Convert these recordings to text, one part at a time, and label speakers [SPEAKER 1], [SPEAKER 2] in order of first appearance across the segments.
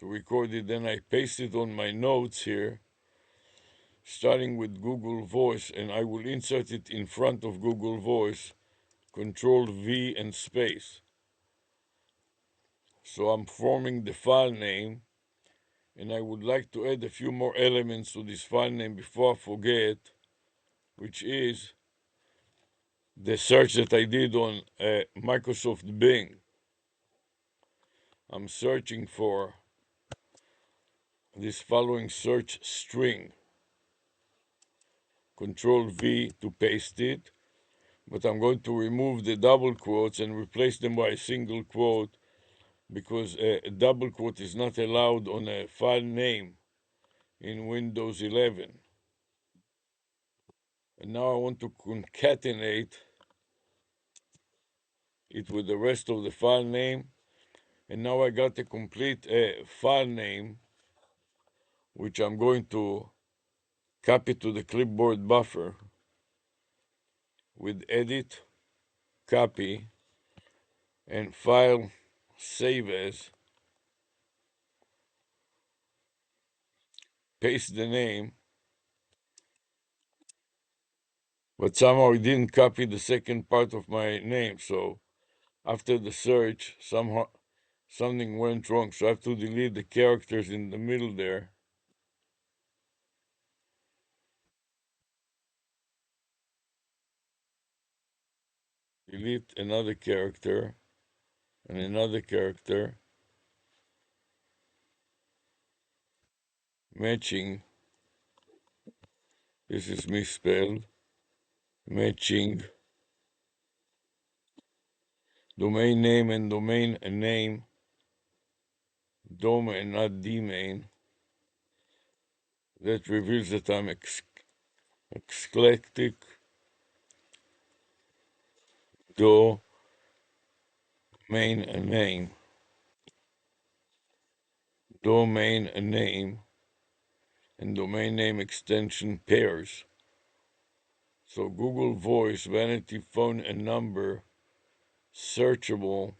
[SPEAKER 1] to record it. Then I paste it on my notes here, starting with Google Voice, and I will insert it in front of Google Voice, Control V and space. So I'm forming the file name, and I would like to add a few more elements to this file name before I forget, which is the search that I did on Microsoft Bing. I'm searching for this following search string. Control V to paste it, but I'm going to remove the double quotes and replace them by a single quote, because a double quote is not allowed on a file name in Windows 11. And now I want to concatenate it with the rest of the file name. And now I got a complete file name, which I'm going to copy to the clipboard buffer with edit, copy, and file save as, paste the name, but somehow I didn't copy the second part of my name. So after the search, somehow something went wrong. So I have to delete the characters in the middle there. Delete another character and another character, matching, this is misspelled, matching domain name and domain name, domain, not domain. That reveals that I'm eclectic. Domain name, domain name, and domain name extension pairs. So Google Voice, vanity phone and number, searchable,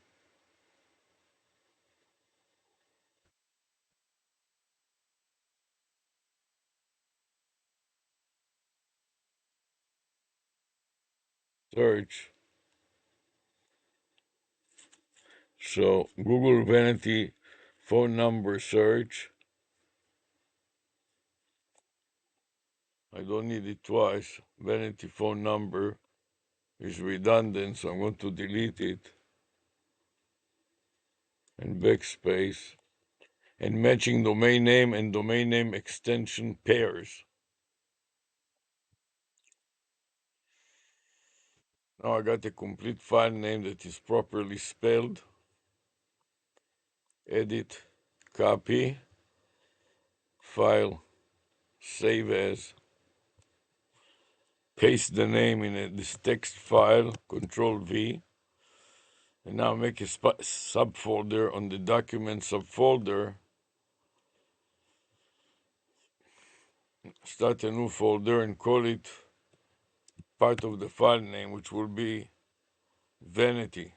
[SPEAKER 1] search. So Google vanity phone number search. I don't need it twice. Vanity phone number is redundant, so I'm going to delete it and backspace. And matching domain name and domain name extension pairs. Now I got a complete file name that is properly spelled. Edit, copy, file, save as, paste the name in this text file, Control V, and now make a subfolder on the document subfolder. Start a new folder and call it part of the file name, which will be vanity.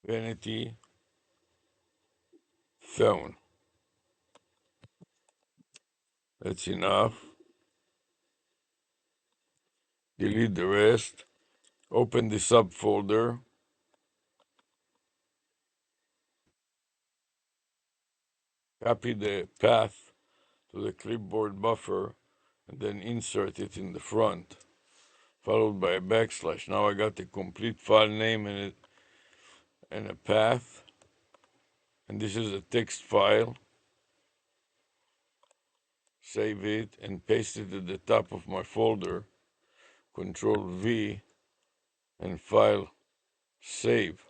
[SPEAKER 1] Vanity phone. That's enough. Delete the rest. Open the subfolder. Copy the path to the clipboard buffer and then insert it in the front, followed by a backslash. Now I got the complete file name and a path, and this is a text file. Save it and paste it at the top of my folder. Control V and file save.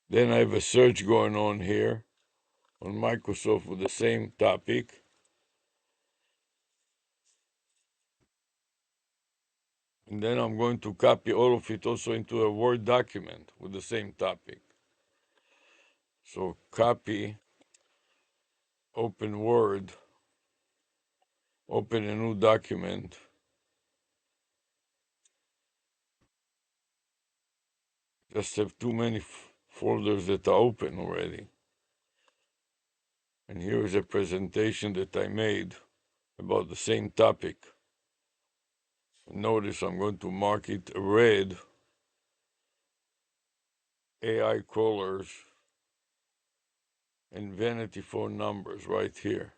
[SPEAKER 1] Then I have a search going on here on Microsoft with the same topic. And then I'm going to copy all of it also into a Word document with the same topic. So copy, open Word, open a new document, Just have too many folders that are open already. And here is a presentation that I made about the same topic. Notice I'm going to mark it red, AI callers, and vanity phone numbers right here.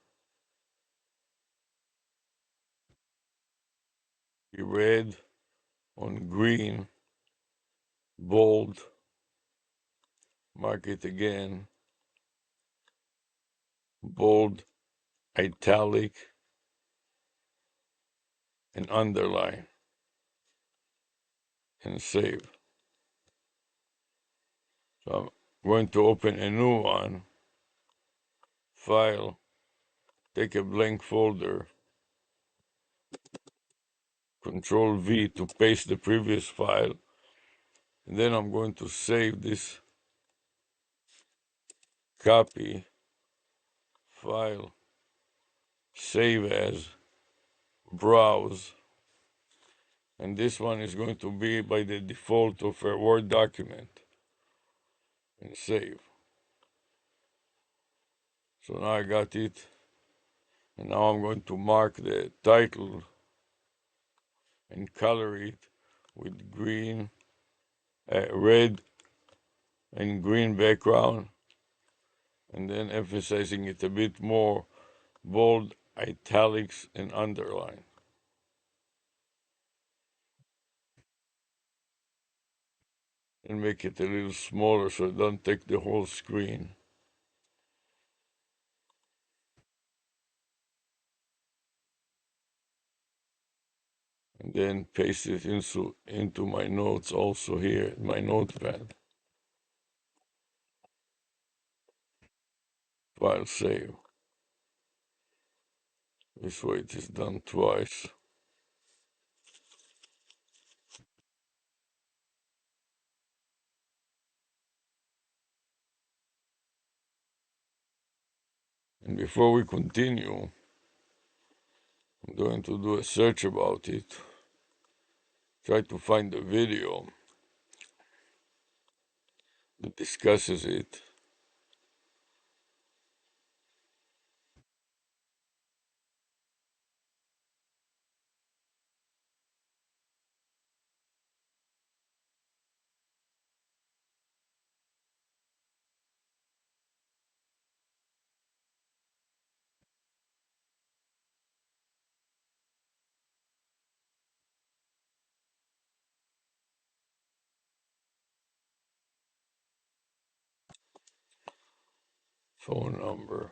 [SPEAKER 1] Red on green, bold, mark it again, bold, italic, and underline, and save. So I'm going to open a new one, file, take a blank folder, Control V to paste the previous file, and then I'm going to save this copy, file, save as, browse, and this one is going to be by the default of a Word document, and save. So now I got it, and now I'm going to mark the title and color it with green, red and green background, and then emphasizing it a bit more, bold, italics, and underline. And make it a little smaller so it doesn't take the whole screen. And then paste it into my notes also here, my notepad. File save. This way it is done twice. And before we continue, I'm going to do a search about it. Try to find a video that discusses it. Phone number.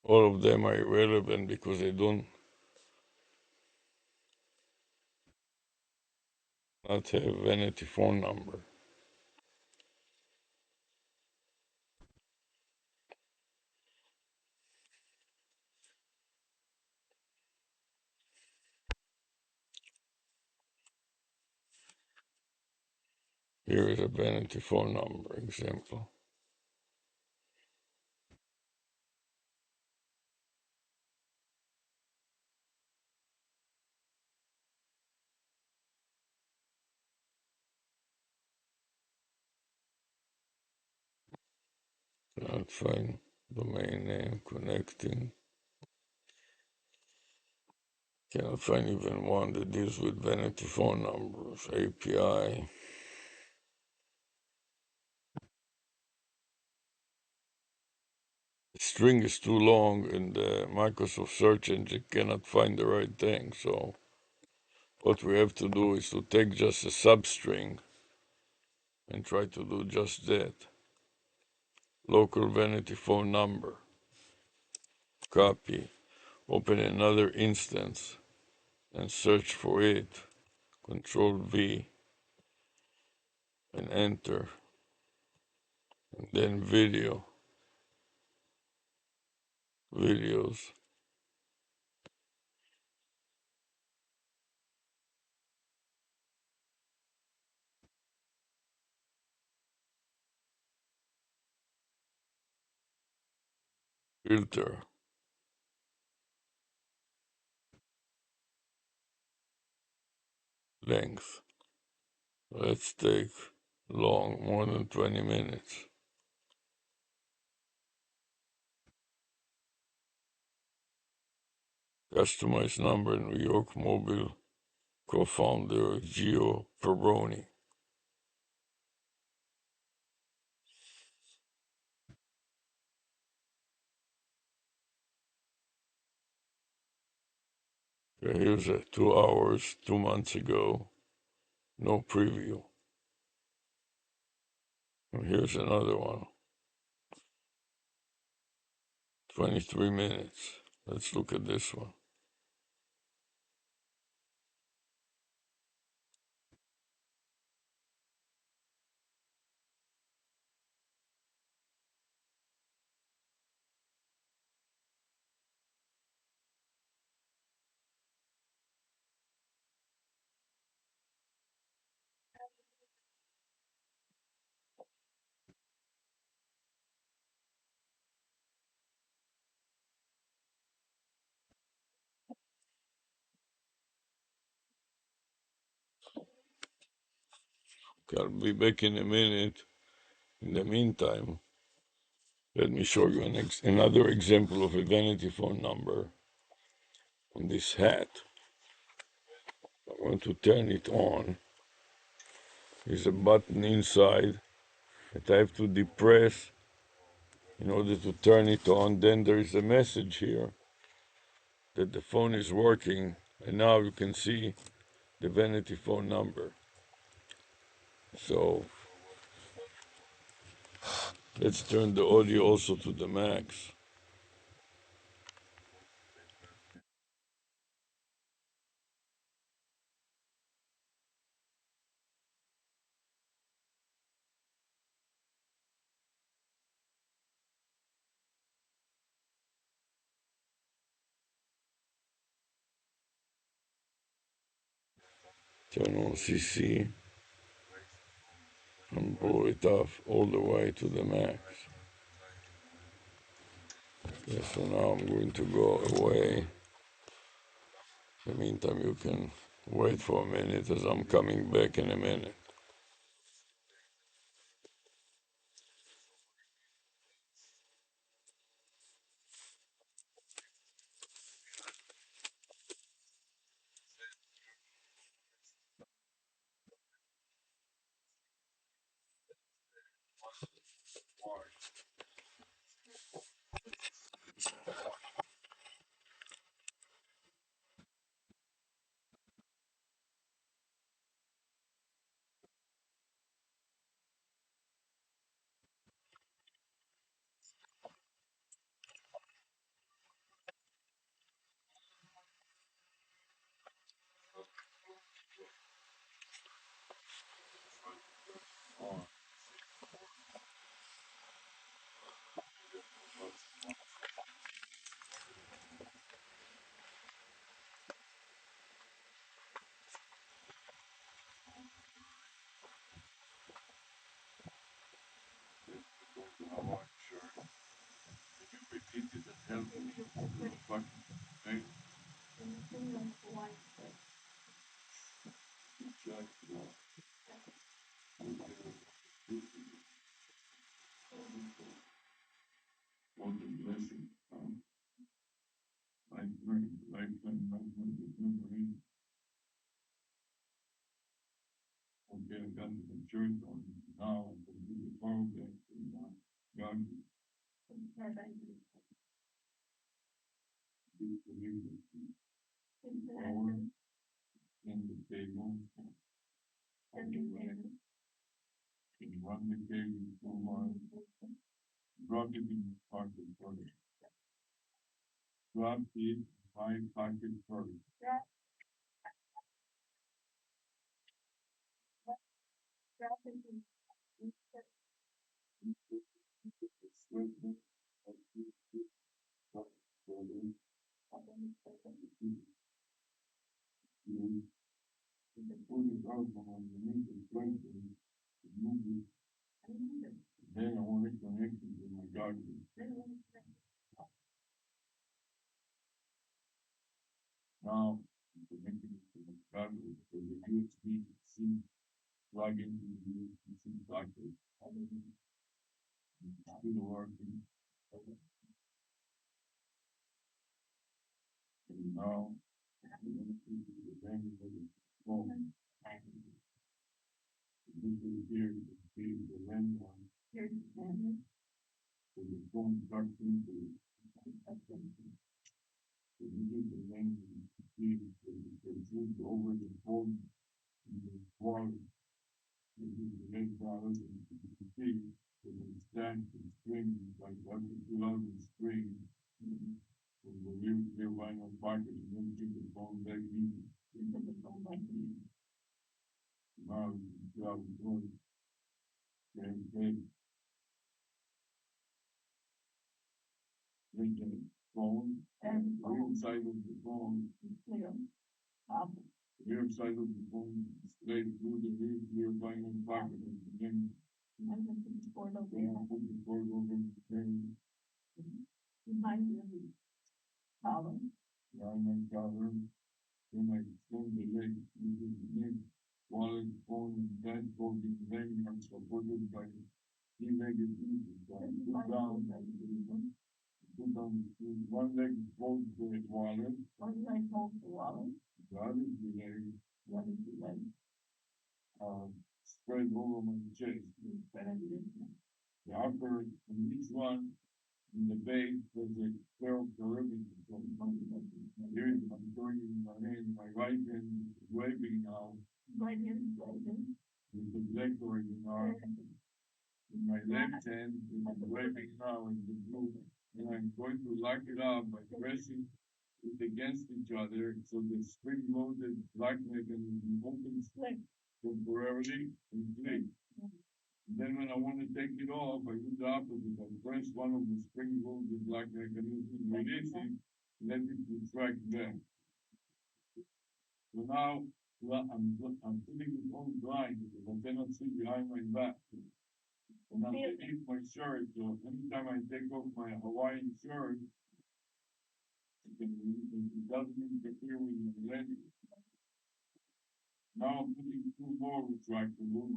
[SPEAKER 1] All of them are irrelevant because they don't not have vanity phone number. Here is a vanity phone number example. Cannot find domain name connecting. Cannot find even one that deals with vanity phone numbers. API. The string is too long and the Microsoft search engine cannot find the right thing. So what we have to do is to take just a substring and try to do just that. Local vanity phone number. Copy. Open another instance and search for it. Control V and enter. And then videos. filter, length. Let's take long, more than 20 minutes. Customized number, New York Mobile co-founder Gio Perroni. Okay, here's a 2 hours, 2 months ago. No preview. And here's another one. 23 minutes. Let's look at this one. Okay, I'll be back in a minute. In the meantime, let me show you another example of a vanity phone number on this hat. I want to turn it on. There's a button inside that I have to depress in order to turn it on. Then there is a message here that the phone is working, and now you can see the vanity phone number. So let's turn the audio also to the max. Turn on CC and blow it off all the way to the max. Okay, so now I'm going to go away. In the meantime, you can wait for a minute as I'm coming back in a minute. now to make it to the battery for the USB-C plug into the USB-C socket. Still working. And now I'm going to put the battery of the phone. This is here to see the landline. So the phone plugs into it. So this is the landline to see that you can choose over the phone in the wall. This is the red bars and you can see that the stand and string like that to pull out the string from the rear vinyl pocket and then take the phone back in. Now you can see how it's going. Okay. With the phone and the rear side of the phone. The rear side of the phone straight through the rear vinyl pocket and then put the cord over the thing. Behind my collar. Then I extend the leg using the neck, wallet, phone, and bed holding the leg are supported by three-legged pieces. So I put down one leg holds the wallet. One leg holds the wallet. The other leg spread over my chest. The upper in each one in the base there's a pair of caribbean. So here I'm throwing it in my hand. My right hand is waving now. Right hand is waving. With the black already now. In my left hand is waving now in the blue. And I'm going to lock it up by pressing it against each other so the spring-loaded lock mechanism opens temporarily and click. Then when I want to take it off, I do the opposite. I press one of the spring loaded lock mechanism, release it, let it retract back. So now I'm putting it on blind because I cannot see behind my back. And I'm underneath my shirt, so anytime I take off my Hawaiian shirt, it doesn't interfere with my leg. Now I'm putting two more retractables.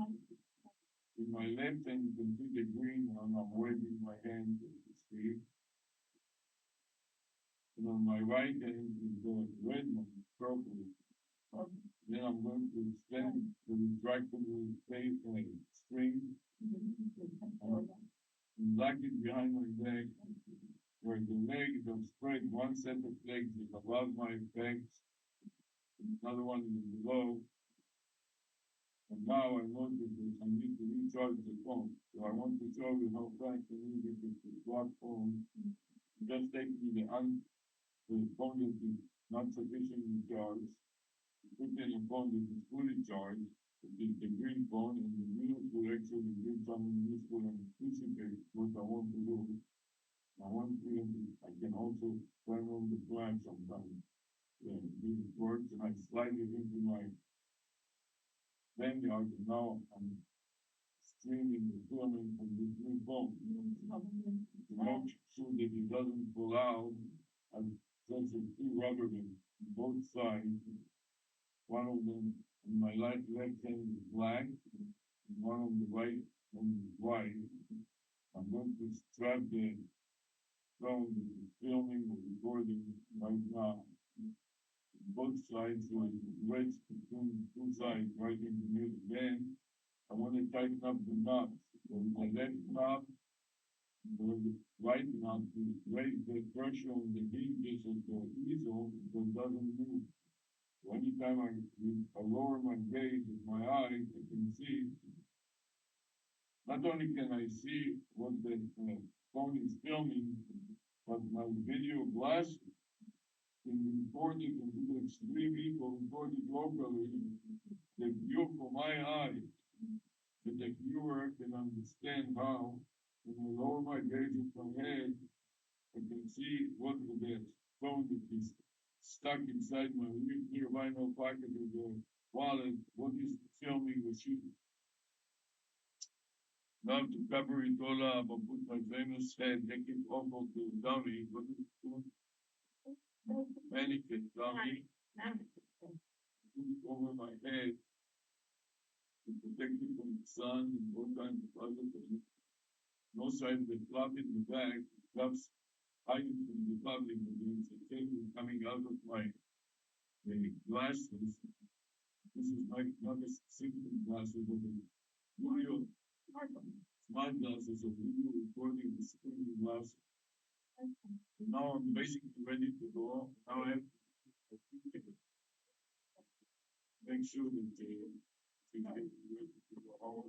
[SPEAKER 1] In my left hand, you can see the green one. I'm waving my hand to see. And on my right hand is the red one, purple. Then I'm going to extend the retractable string and lock it behind my leg, where the legs are spread. One set of legs is above my legs, another one is below. And now I notice that I need to recharge the phone. So I want to show you how fast I need it with the smartphone. Just take me the phone that is not sufficiently charged. Put in a phone that is fully charged, which is the green phone, and the news will actually give something useful and anticipate what I want to do. I want to, I can also turn on the flash sometimes. This works, and I slide it into my lanyard, and now I'm streaming the filming from this new phone. To make sure that it doesn't pull out, I've just two rubber bands on both sides. One of them on my left hand is black, and one on the right hand is white. I'm going to strap the phone that is filming or recording right now. Both sides with wedge between two sides right in the middle. Then I want to tighten up the knots. So the left knot, the right knot to raise the pressure on the hinges of the easel so it doesn't move. So anytime I lower my gaze with my eyes, I can see. Not only can I see what the phone is filming, but my video glass can record it and do extremely or record it locally. The view from my eyes, that the viewer can understand how, when I lower my gaze with my head, I can see what the phone that is stuck inside my rear vinyl pocket of the wallet, what is filming or shooting. Now to cover it all up, I put my famous head, take it off of the dummy. What is it called? Mannequin dummy. over my head to protect me from the sun and all kinds of other things. And also, I've been clubbed in the back, clubs hiding from the public, and there's a cable coming out of my glasses. This is not a simple glasses, but a video smart glasses of video recording the screen glasses. Now I'm basically ready to go. Now I have to make sure that things get ready to go out.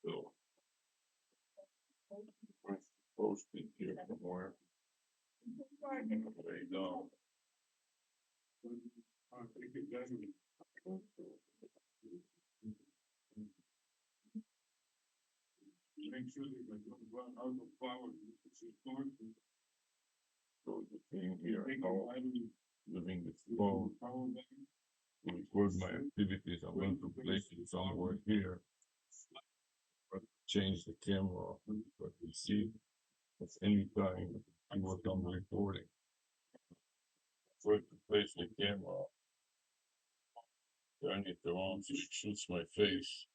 [SPEAKER 1] So let's post it here somewhere. Lay down. I'll take it down. Make sure that I don't run out of power. So the thing here, now using the phone to record my activities. I'm going to place it somewhere here. But change the camera, but you see at any time what I'm recording. Try to place the camera, turn it around so it shoots my face.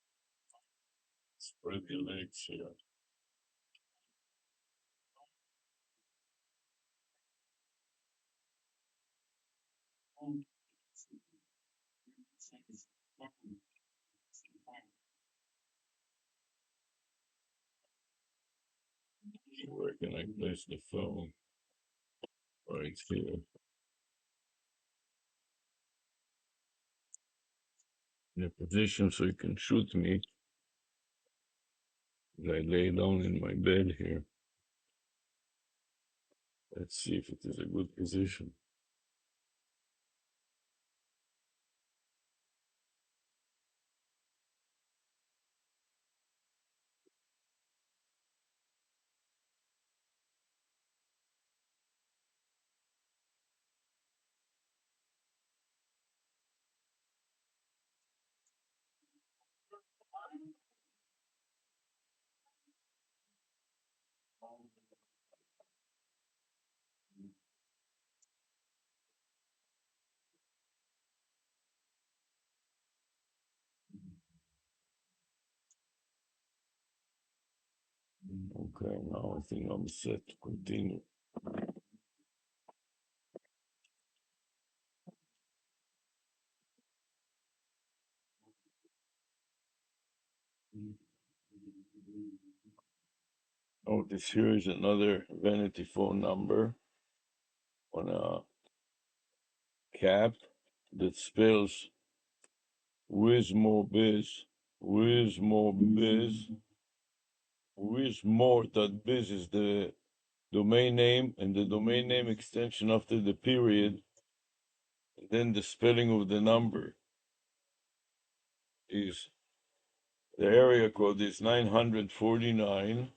[SPEAKER 1] Spread the legs here. Where can I place the phone? Right here. In a position so you can shoot me. As I lay down in my bed here. Let's see if it is a good position. Okay, now I think I'm set to continue. Oh, this here is another vanity phone number on a cap that spells Wismobiz. Wismobiz. Wismore.biz is the domain name, and the domain name extension after the period, and then the spelling of the number is the area code is 949,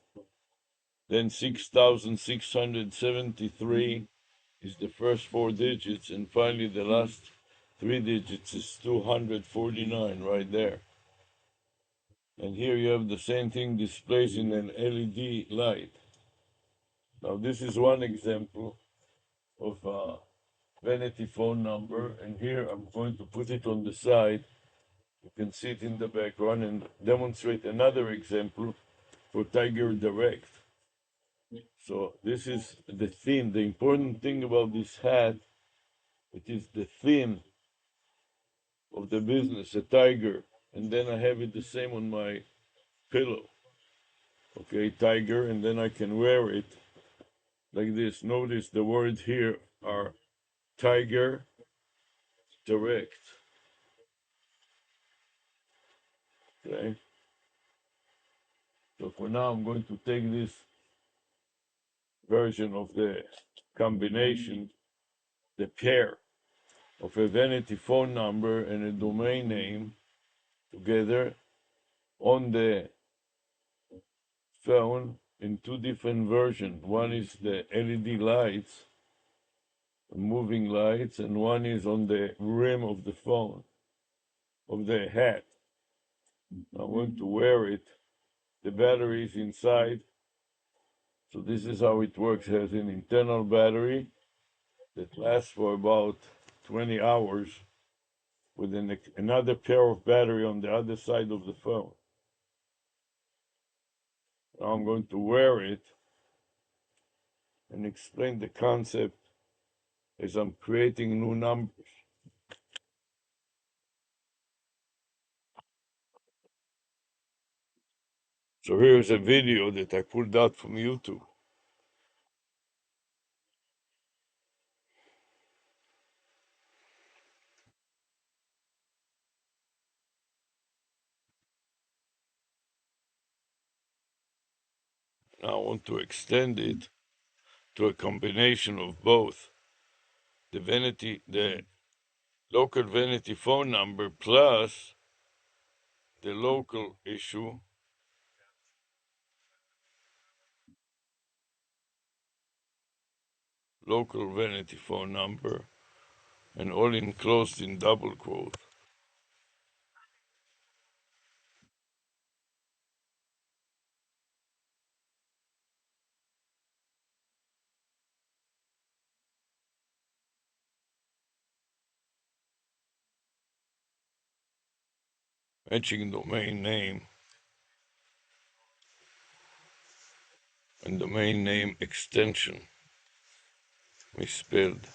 [SPEAKER 1] then 6673 is the first four digits, and finally the last three digits is 249 right there. And here you have the same thing displayed in an LED light. Now this is one example of a vanity phone number, and here I'm going to put it on the side. You can see it in the background and demonstrate another example for Tiger Direct. So this is the theme. The important thing about this hat, it is the theme of the business, a tiger. And then I have it the same on my pillow. Okay, tiger, and then I can wear it like this. Notice the words here are Tiger Direct. Okay. So for now, I'm going to take this version of the combination, the pair of a vanity phone number and a domain name together on the phone in two different versions. One is the LED lights, moving lights, and one is on the rim of the phone, of the hat. I want to wear it. The battery is inside. So this is how it works. It has an internal battery that lasts for about 20 hours with another pair of battery on the other side of the phone. Now I'm going to wear it and explain the concept as I'm creating new numbers. So here's a video that I pulled out from YouTube. Now I want to extend it to a combination of both the local vanity phone number plus the local issue, local vanity phone number, and all enclosed in double quote. Matching domain name and domain name extension misspelled.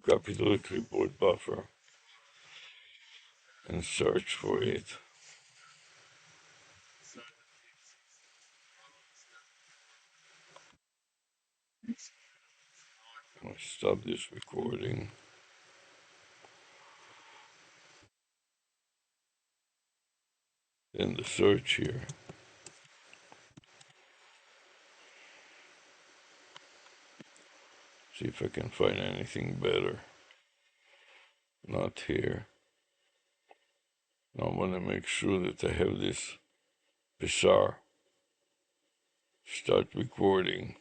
[SPEAKER 1] Copy to the clipboard buffer and search for it. I stop this recording. Then the search here. See if I can find anything better. Not here. Now I want to make sure that I have this bizarre. Start recording.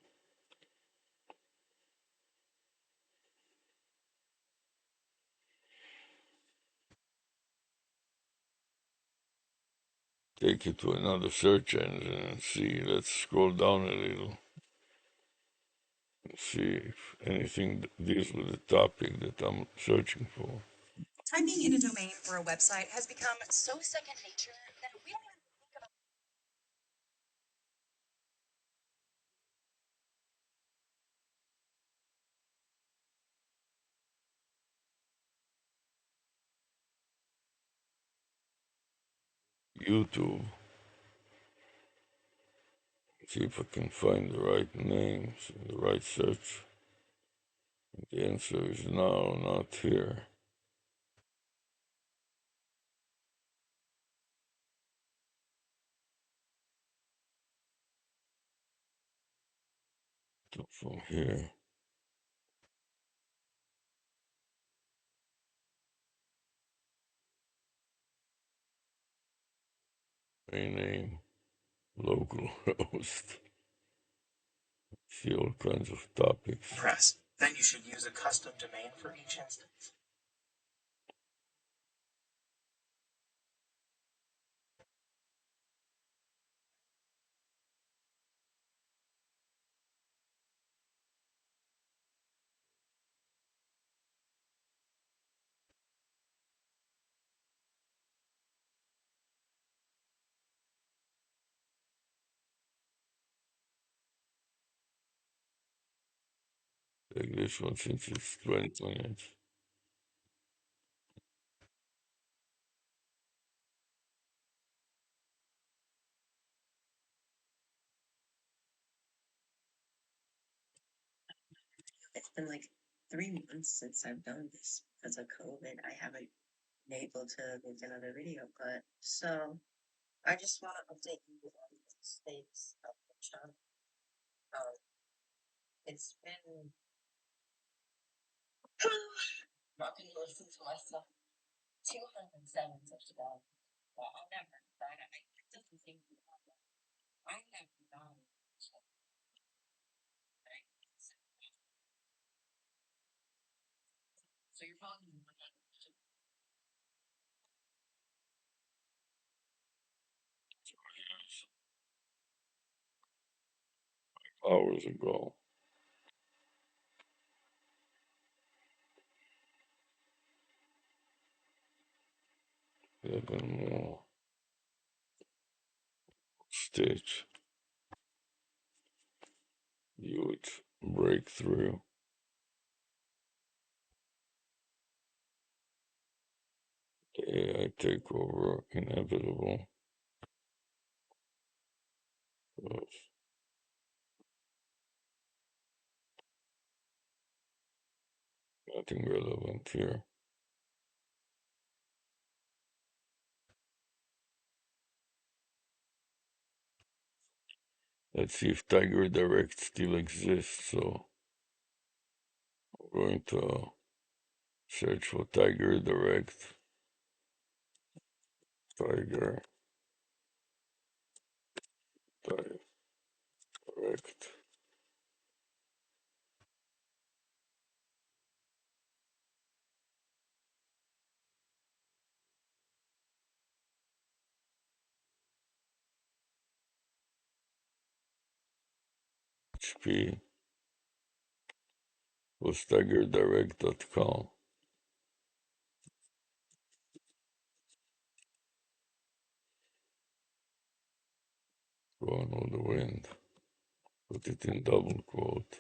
[SPEAKER 1] Take it to another search engine and see. Let's scroll down a little and see if anything deals with the topic that I'm searching for. Typing in a domain for a website has become so second nature that we don't even YouTube. See if I can find the right names, the right search. The answer is no, not here. So from here. Rename local host. See all kinds of topics.
[SPEAKER 2] Press. Then you should use a custom domain for each instance.
[SPEAKER 1] Take this one since it's 20 minutes.
[SPEAKER 2] It's been like 3 months since I've done this because of COVID. I haven't been able to make another video, but so I just want to update you on the states of the channel. Um, it's been can you listen to my stuff? 207 such that. Well, I'll never. I doesn't seem to be on that. I have none. Right. So you're probably the one that
[SPEAKER 1] Hours ago. Even more. Stitch. Huge breakthrough. AI takeover inevitable. Yes. Nothing relevant here. Let's see if Tiger Direct still exists. So I'm going to search for Tiger Direct. Tiger Direct. HP was tigerdirect.com. Going with the wind. Put it in double quote.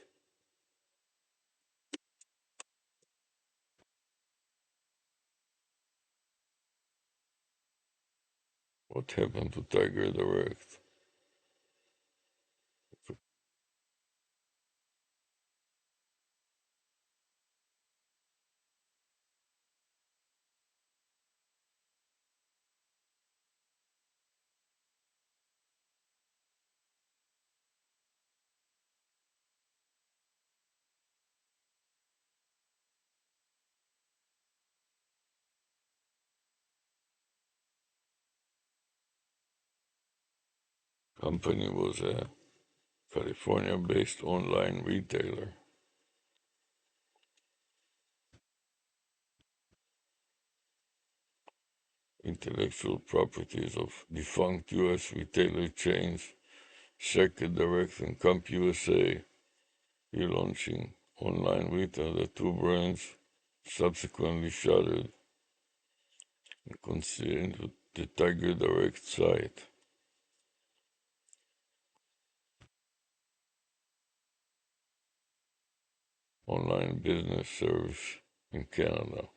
[SPEAKER 1] What happened to Tiger Direct? Company was a California-based online retailer. Intellectual properties of defunct U.S. retailer chains, Checker Direct and CompUSA, relaunching online retail. The two brands subsequently shuttered and concealed the Tiger Direct site. Online business service in Canada.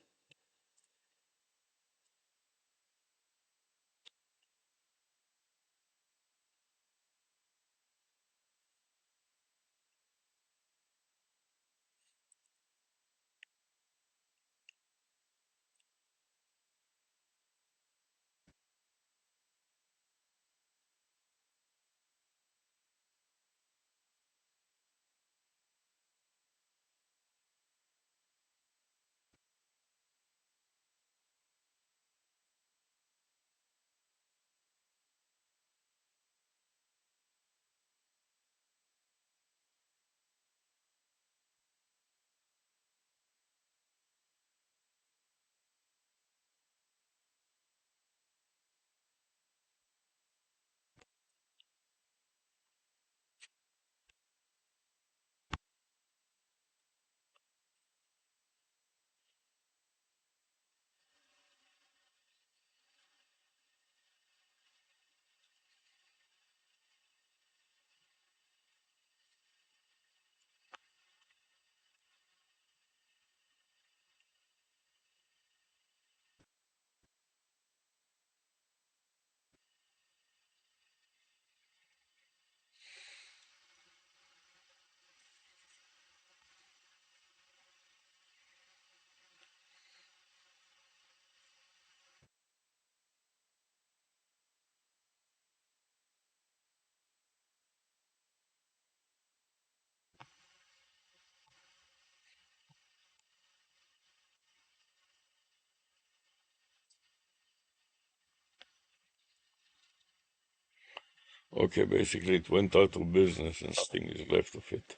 [SPEAKER 1] Okay, basically it went out of business and nothing is left of it.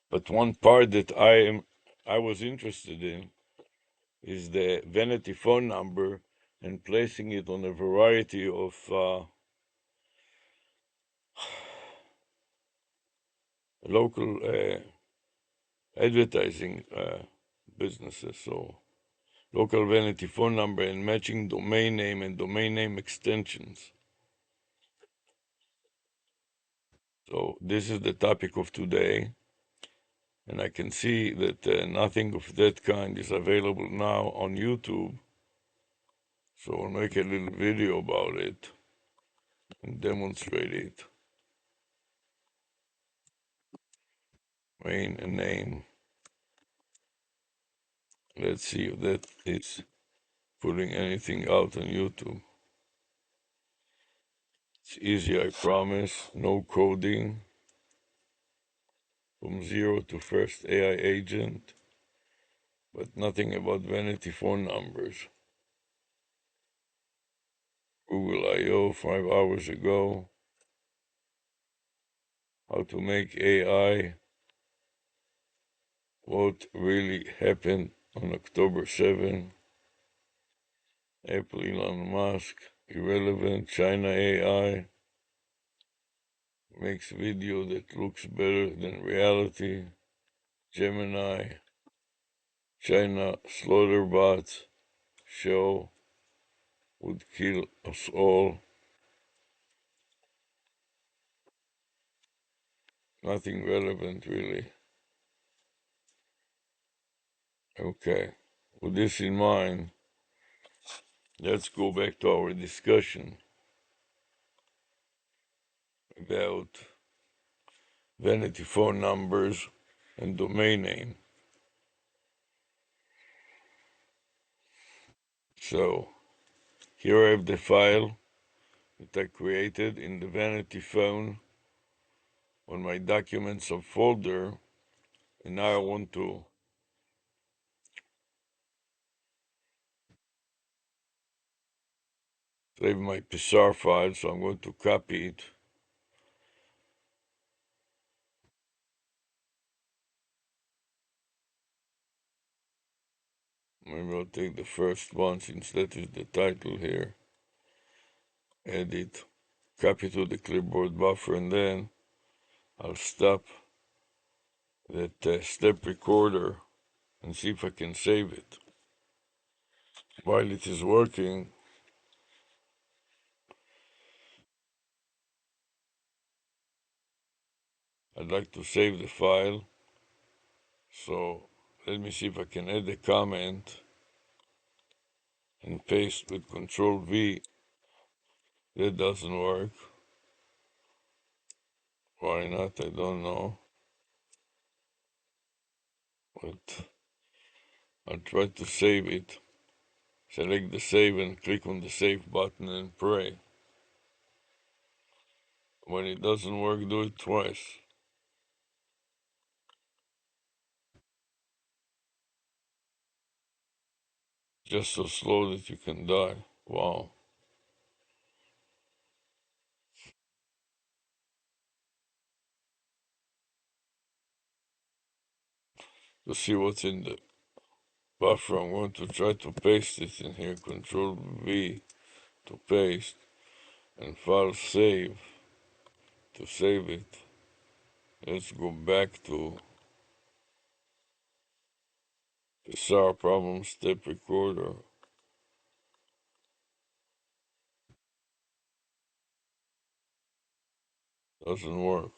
[SPEAKER 1] But one part that I was interested in is the vanity phone number and placing it on a variety of local advertising businesses. So local vanity phone number and matching domain name and domain name extensions. So this is the topic of today, and I can see that nothing of that kind is available now on YouTube. So I'll make a little video about it and demonstrate it. Main and name. Let's see if that is putting anything out on YouTube. It's easy, I promise. No coding. From zero to first AI agent, but nothing about vanity phone numbers. Google I/O 5 hours ago. How to make AI. What really happened on October 7? Apple Elon Musk. Irrelevant. China AI. Makes video that looks better than reality. Gemini. China slaughter bots. Show would kill us all. Nothing relevant, really. Okay. With this in mind, let's go back to our discussion about vanity phone numbers and domain name. So, here I have the file that I created in the vanity phone on my documents subfolder, and now I want to save my PSAR file, so I'm going to copy it. Maybe I'll take the first one since that is the title here. Edit, copy to the clipboard buffer, and then I'll stop that step recorder and see if I can save it. While it is working, I'd like to save the file. So let me see if I can add a comment and paste with Control V. That doesn't work. Why not? I don't know. But I'll try to save it. Select the save and click on the save button and pray. When it doesn't work, do it twice. Just so slow that you can die. Wow. To see what's in the buffer, I'm going to try to paste it in here. Control V to paste and file save. To save it, let's go back to the SAR problem step recorder. Doesn't work.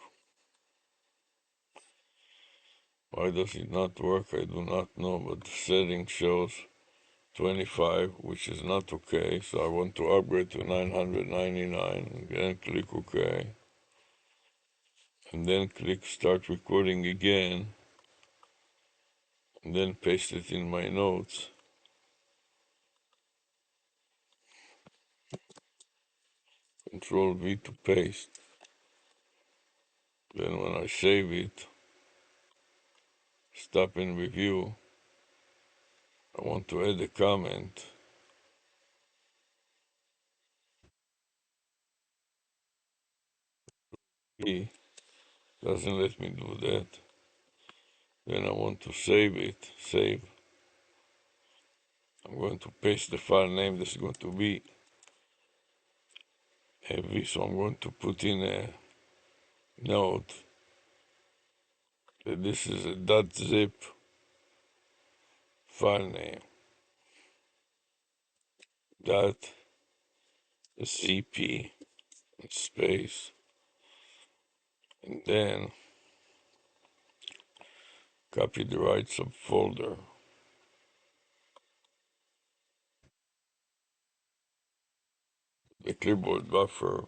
[SPEAKER 1] Why does it not work? I do not know, but the setting shows 25, which is not okay. So I want to upgrade to 999. Again, click OK. And then click start recording again. And then paste it in my notes. Control V to paste. Then when I save it, stop and review. I want to add a comment. He doesn't let me do that. Then I want to save it. Save. I'm going to paste the file name that's going to be heavy, so I'm going to put in a note that this is a .zip file name. .cp space, and then copy the right subfolder. The clipboard buffer,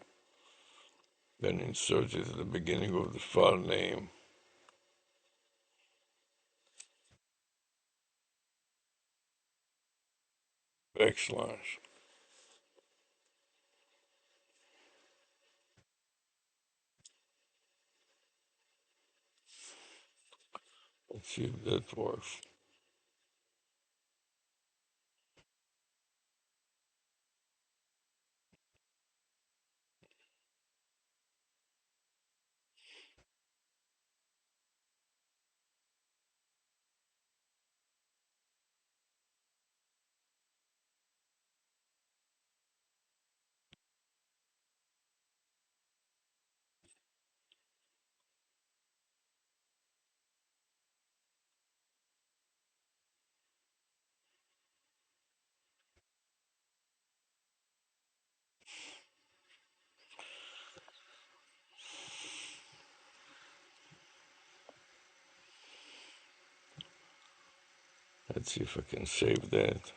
[SPEAKER 1] then insert it at the beginning of the file name. Backslash. Let's see if that works. Let's see if I can save that.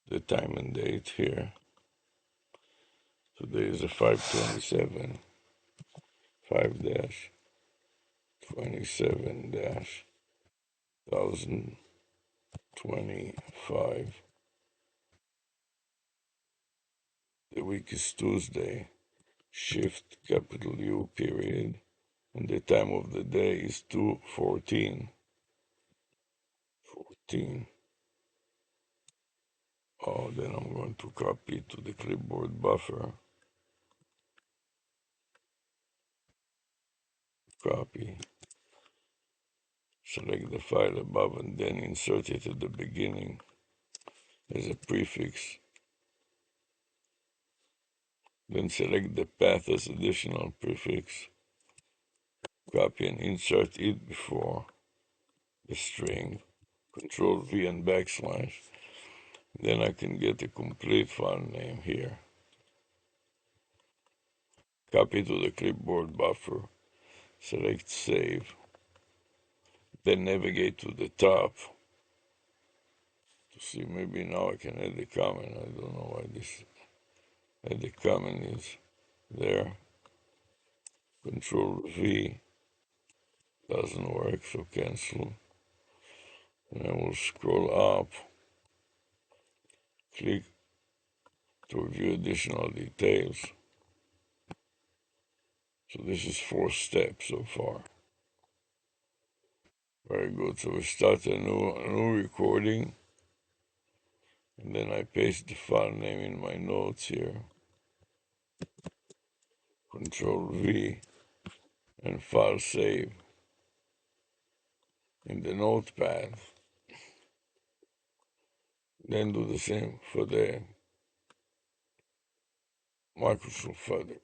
[SPEAKER 1] The time and date here. Today is a 5/27, 5-27-1025. The week is Tuesday. Shift capital U period. And the time of the day is 2:14. 14. Oh, then I'm going to copy it to the clipboard buffer. Copy. Select the file above and then insert it at the beginning as a prefix. Then select the path as additional prefix. Copy and insert it before the string. Control V and backslash. Then I can get a complete file name here. Copy to the clipboard buffer. Select save. Then navigate to the top to see, maybe now I can add a comment. I don't know why this add a comment is there. Control V doesn't work, so cancel. And I will scroll up, click to review additional details. So this is 4 steps so far. Very good. So we start a new recording, and then I paste the file name in my notes here. Control V and file save in the notepad. Then do the same for the Microsoft Word.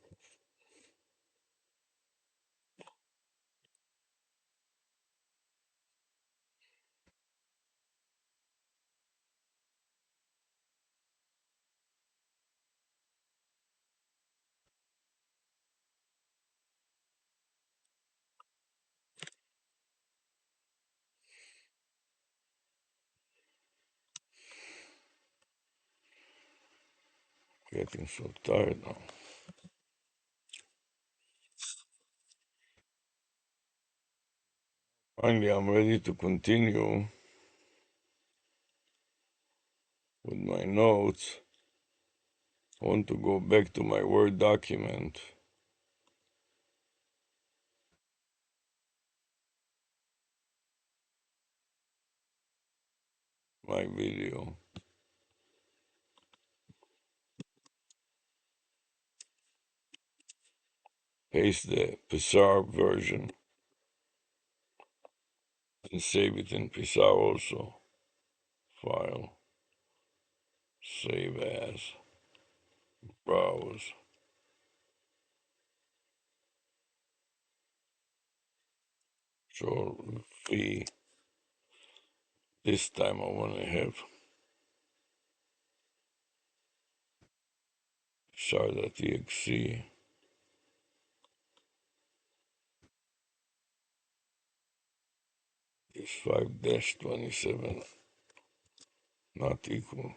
[SPEAKER 1] Getting so tired now. Finally, I'm ready to continue with my notes. I want to go back to my Word document. My video. paste the Pixar version and save it in Pixar also. File, save as, browse. So fee. This time I want to have char.exe is 5-27 not equal.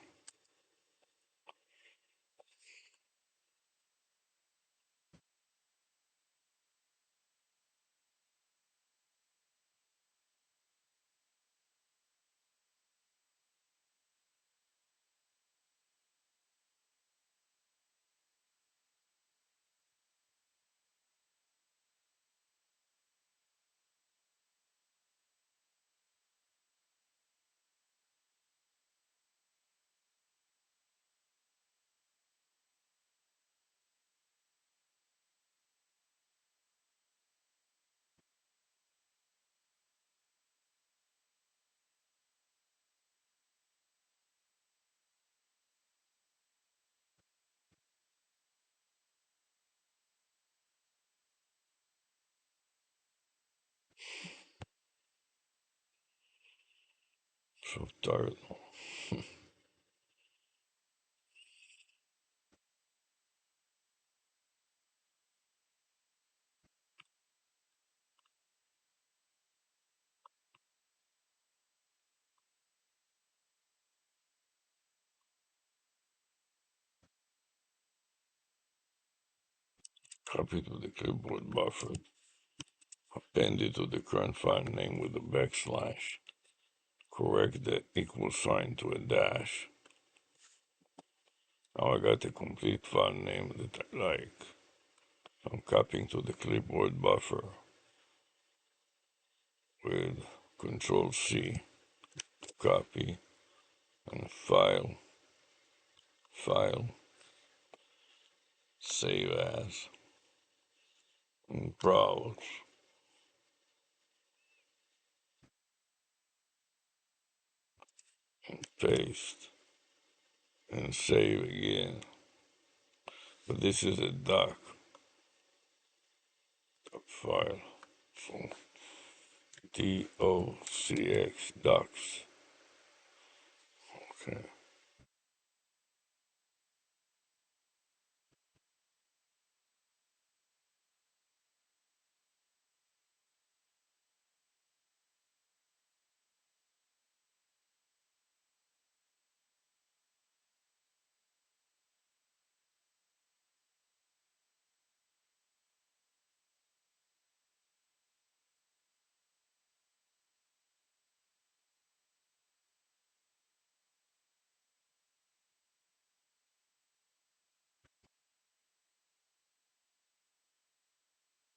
[SPEAKER 1] So tired. Copy to the clipboard buffer. Append it to the current file name with a backslash. Correct the equal sign to a dash. Now I got a complete file name that I like. I'm copying to the clipboard buffer with Control C to copy and file, save as, and browse, paste, and save again. But this is a doc file. So DOCX docs. Okay.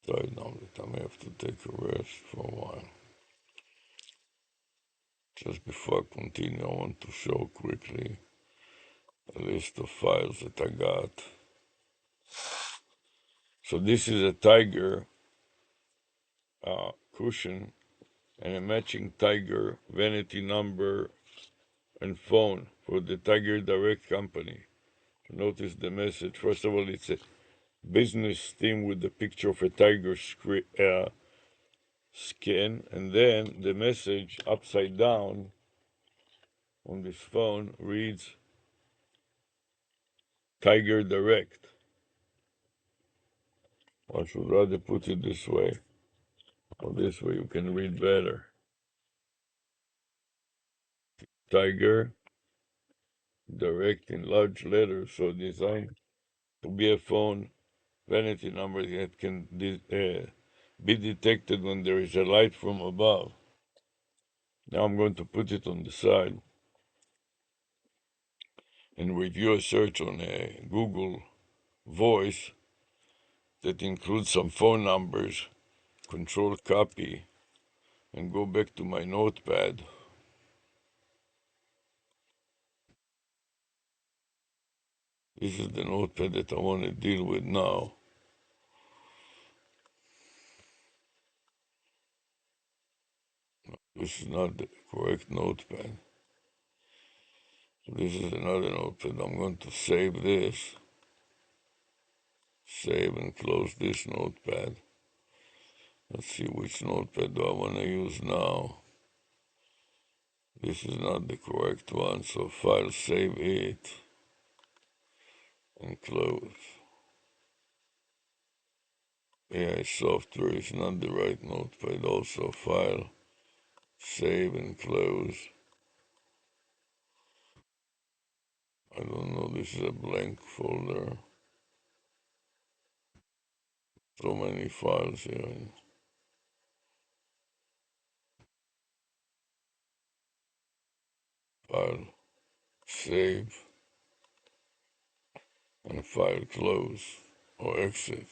[SPEAKER 1] Sorry now that I may have to take a rest for a while. Just before I continue, I want to show quickly a list of files that I got. So this is a Tiger cushion and a matching Tiger vanity number and phone for the Tiger Direct company. Notice the message. First of all, it's a business theme with the picture of a tiger skin, and then the message upside down on this phone reads Tiger Direct. I should rather put it this way, or this way you can read better. Tiger Direct in large letters, so designed to be a phone vanity number that can be detected when there is a light from above. Now I'm going to put it on the side and review a search on Google Voice that includes some phone numbers. Control copy and go back to my notepad. This is the notepad that I want to deal with now. this is not the correct notepad. So this is another notepad. I'm going to save this. Save and close this notepad. Let's see which notepad do I want to use now. This is not the correct one, so file, save it, and close. AI software is not the right notepad. Also file, save and close. I don't know, this is a blank folder. So many files here. File, save, and file close or exit.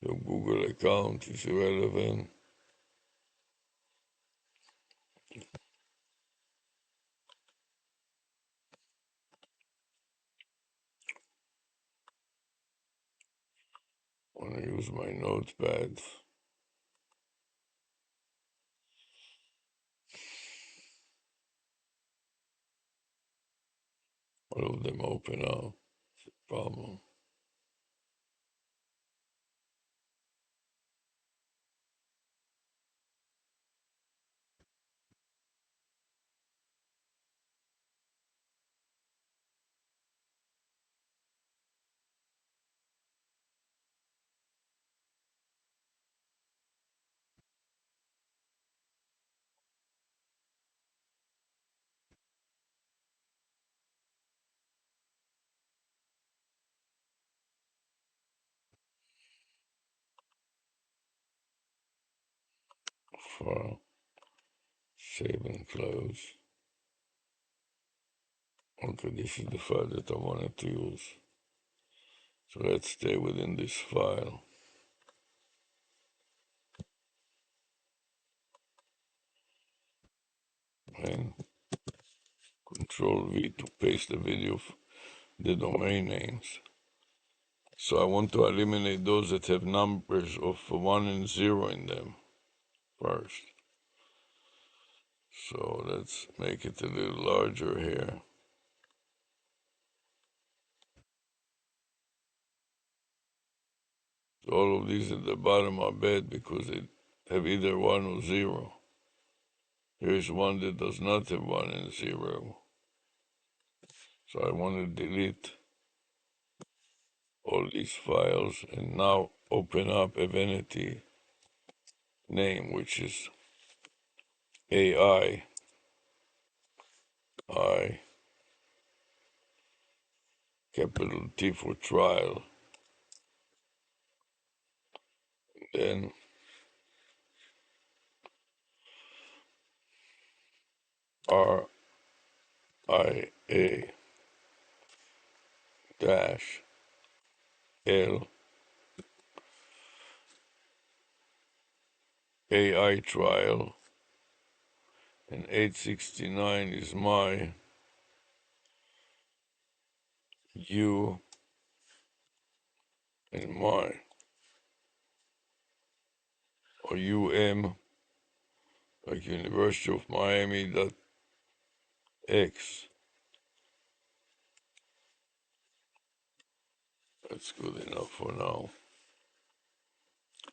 [SPEAKER 1] Your Google account is irrelevant. I want to use my notepad. All of them open up. Problem. File, save and close. Okay, this is the file that I wanted to use. So let's stay within this file. And Control V to paste the video, the domain names. So I want to eliminate those that have numbers of 1 and 0 in them first. So let's make it a little larger here. So all of these at the bottom are bad because they have either 1 or 0. Here's one that does not have 1 and 0. So I want to delete all these files and now open up a vanity name, which is AI, capital T for trial, then RIA dash L AI trial, and 869 is my U and my, or UM, like University of Miami dot X. That's good enough for now.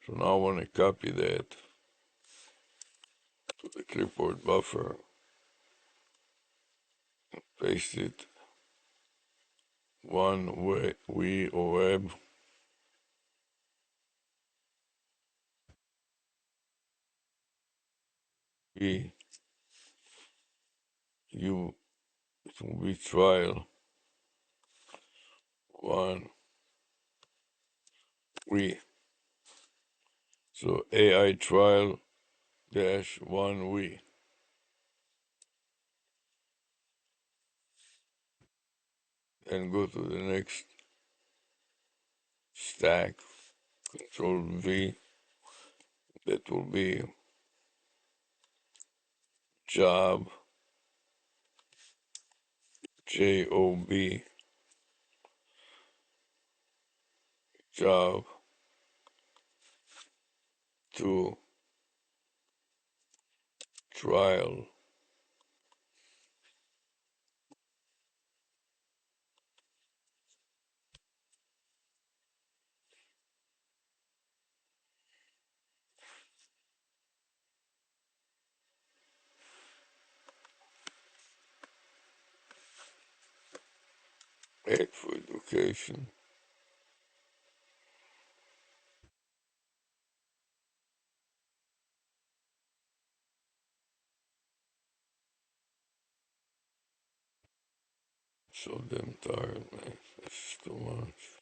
[SPEAKER 1] So now I want to copy that to the clipboard buffer, paste it one way, we or web, we, you, it will be trial, one, we. So AI trial dash one we. And go to the next stack, Control V, that will be job, JOB, job 2, trial, aid for education, so damn tired, man. That's too much.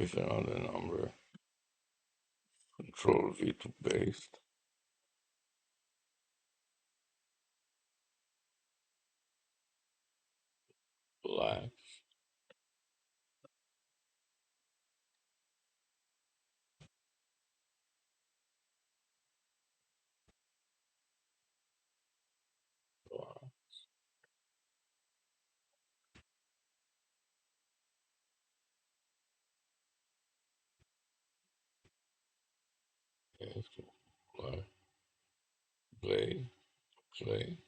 [SPEAKER 1] with another number. Control V to paste. Black. Yes, black. Clay. Clay.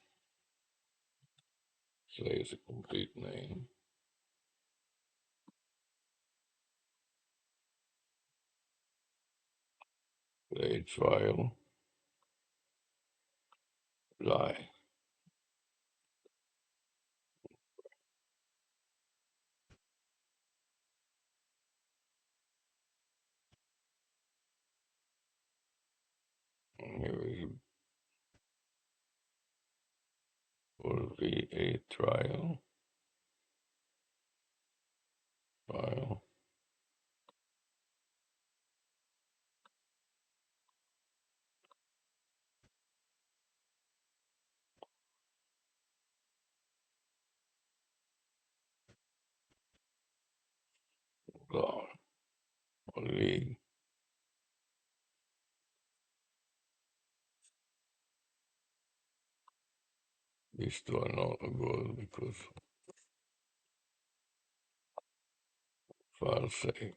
[SPEAKER 1] Clay is a complete name. Clay trial. Lie. And here is for V8 trial. Trial. Law. Or league. These two are not good because file save.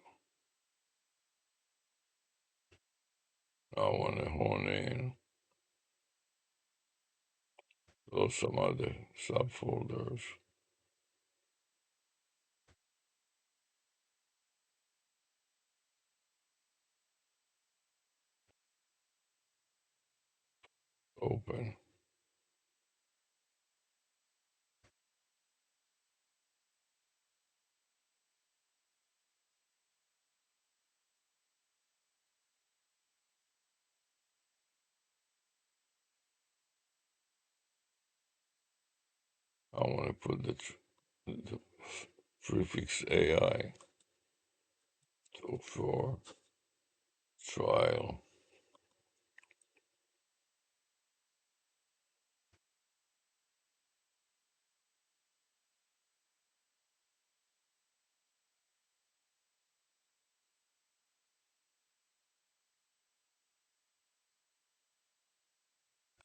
[SPEAKER 1] I want to hone in. Those some other subfolders. Open. I want to put the prefix AI to for trial.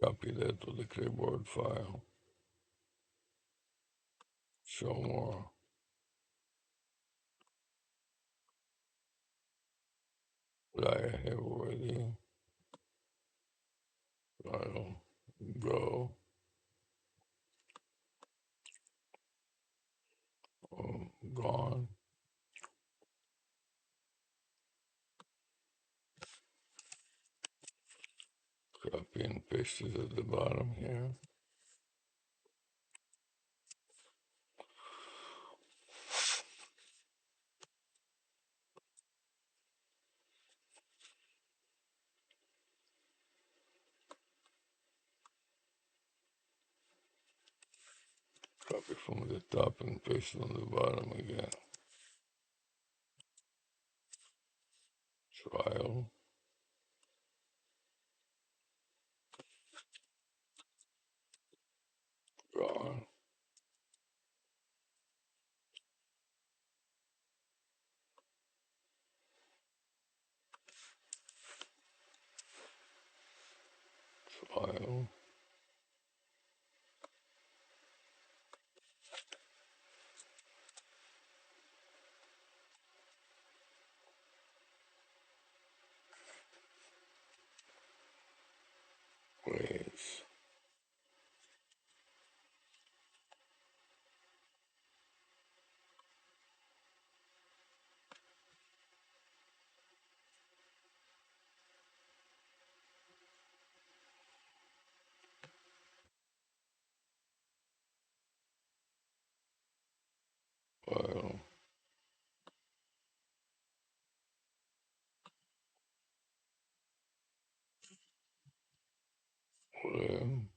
[SPEAKER 1] Copy that to the clipboard file. Show more. That I have already. File. Go. Gone. Copy and paste it at the bottom here. Copy from the top and paste it on the bottom again. Trial. Gone. Trial. Please. File. Lim.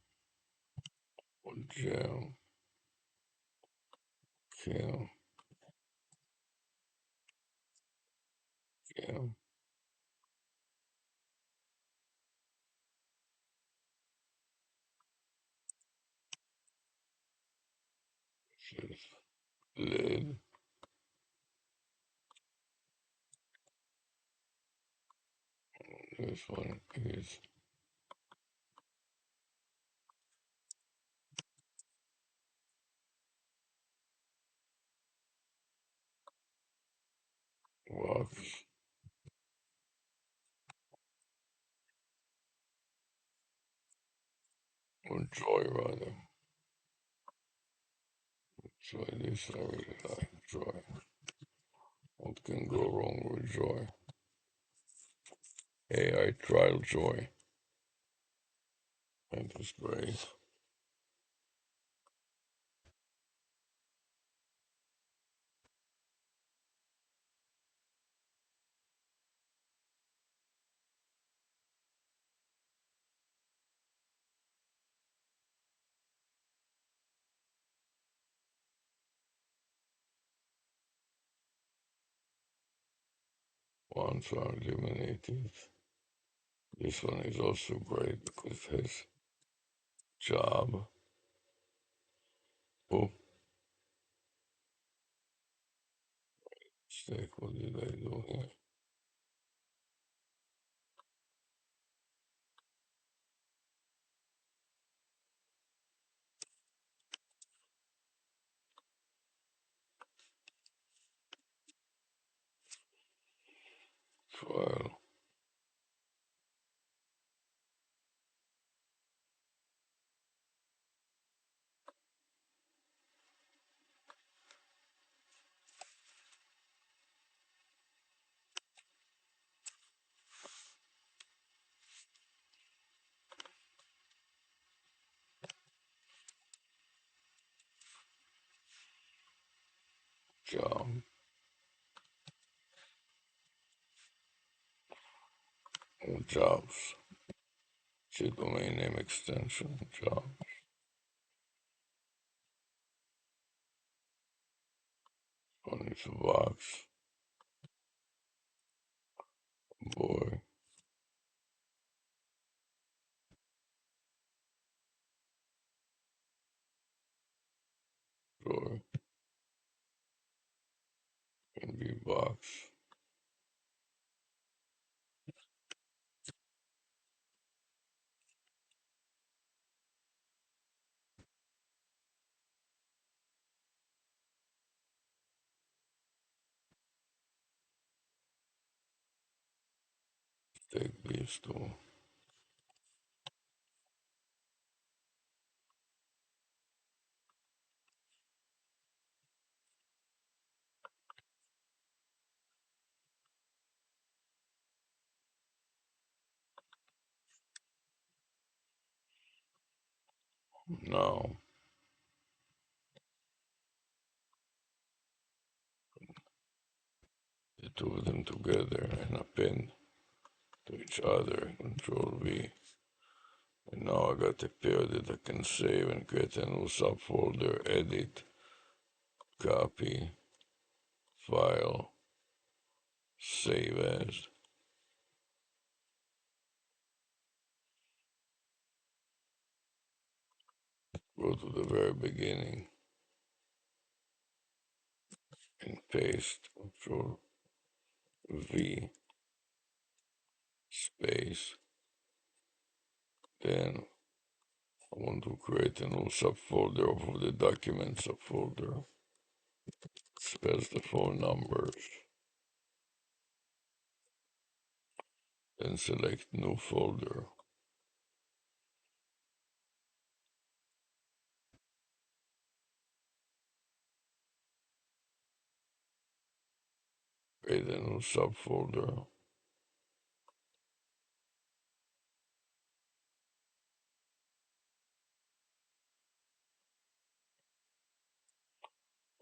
[SPEAKER 1] Jam. Kim. Says lid. This one is wax or joy rather. Try this, I really like joy. What can go wrong with joy? AI trial joy. That is great. Ones are eliminated. This one is also great because it has job. Oh, mistake. What did I do here? File. Job. Jobs. See domain name extension. Job. One is a box. Boy. Joy. Can be box. Take these two. Now, the two of them together and append to each other. Control V. And now I got a pair that I can save and create a new subfolder, edit, copy, file, save as. Go to the very beginning and paste. Control V, space. Then I want to create a new subfolder of the document subfolder. Space the phone numbers. Then select new folder. Create a new subfolder.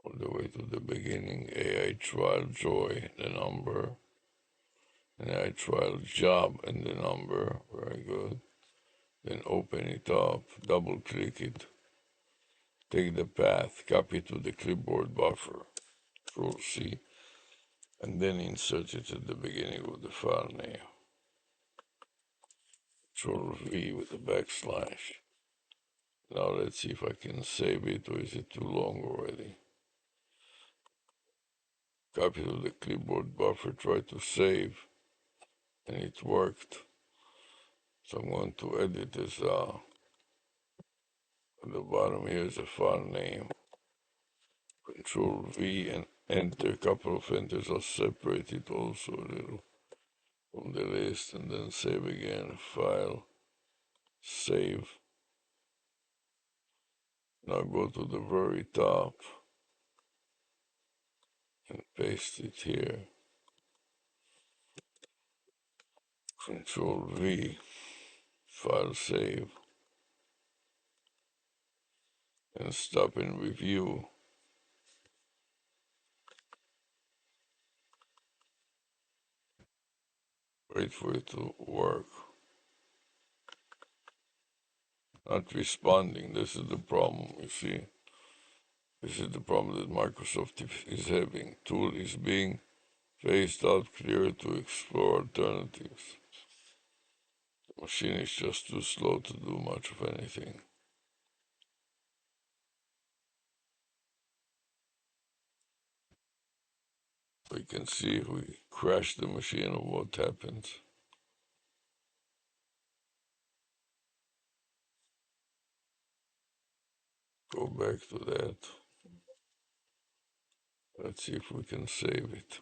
[SPEAKER 1] All the way to the beginning. AI trial joy, the number. And AI trial job and the number. Very good. Then open it up, double click it, take the path, copy it to the clipboard buffer, Control C, and then insert it at the beginning of the file name. Control V with the backslash. Now let's see if I can save it, or is it too long already? Copy to the clipboard buffer, try to save, and it worked. So I'm going to edit this at the bottom here is a file name. Control V and enter, a couple of enters. I'll separate it also a little from the list, and then save again. File, save. Now go to the very top and paste it here. Control V, file save, and stop and review. Wait for it to work. Not responding, this is the problem, you see. This is the problem that Microsoft is having. Tool is being phased out, clear to explore alternatives. The machine is just too slow to do much of anything. We can see if we crash the machine or what happens. Go back to that. Let's see if we can save it.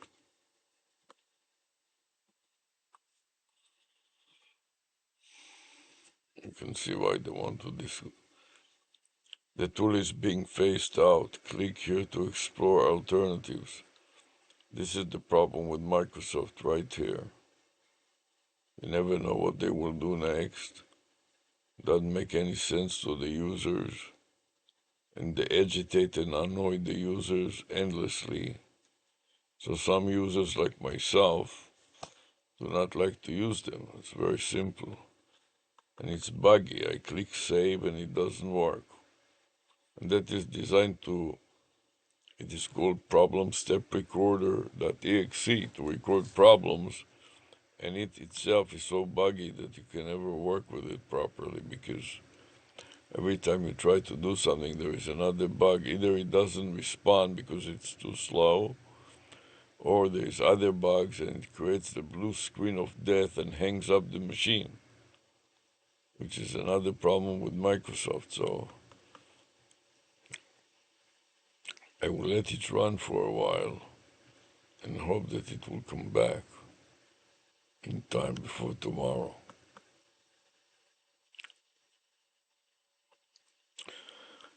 [SPEAKER 1] You can see why they want to this. The tool is being phased out. Click here to explore alternatives. This is the problem with Microsoft right here. You never know what they will do next. Doesn't make any sense to the users. And they agitate and annoy the users endlessly. So some users like myself do not like to use them. It's very simple. And it's buggy. I click save and it doesn't work. And that is designed to, it is called problem step recorder.exe to record problems. And it itself is so buggy that you can never work with it properly, because every time you try to do something, there is another bug. Either it doesn't respond because it's too slow, or there's other bugs and it creates the blue screen of death and hangs up the machine, which is another problem with Microsoft. So I will let it run for a while and hope that it will come back in time before tomorrow.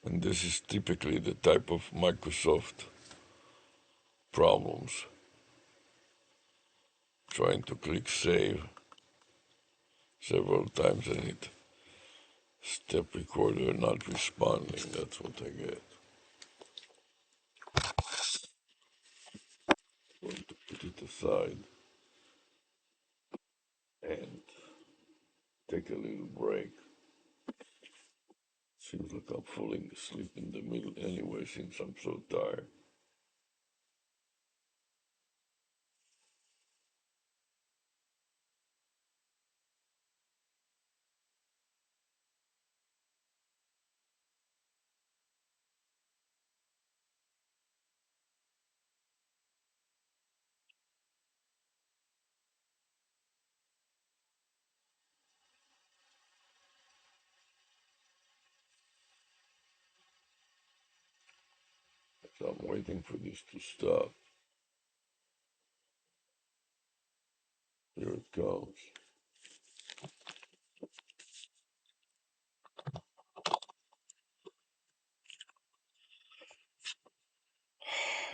[SPEAKER 1] And this is typically the type of Microsoft problems. Trying to click save several times and it step recorder not responding. That's what I get. I'm going to put it aside and take a little break. Seems like I'm falling asleep in the middle anyway, since I'm so tired. So I'm waiting for this to stop. Here it comes.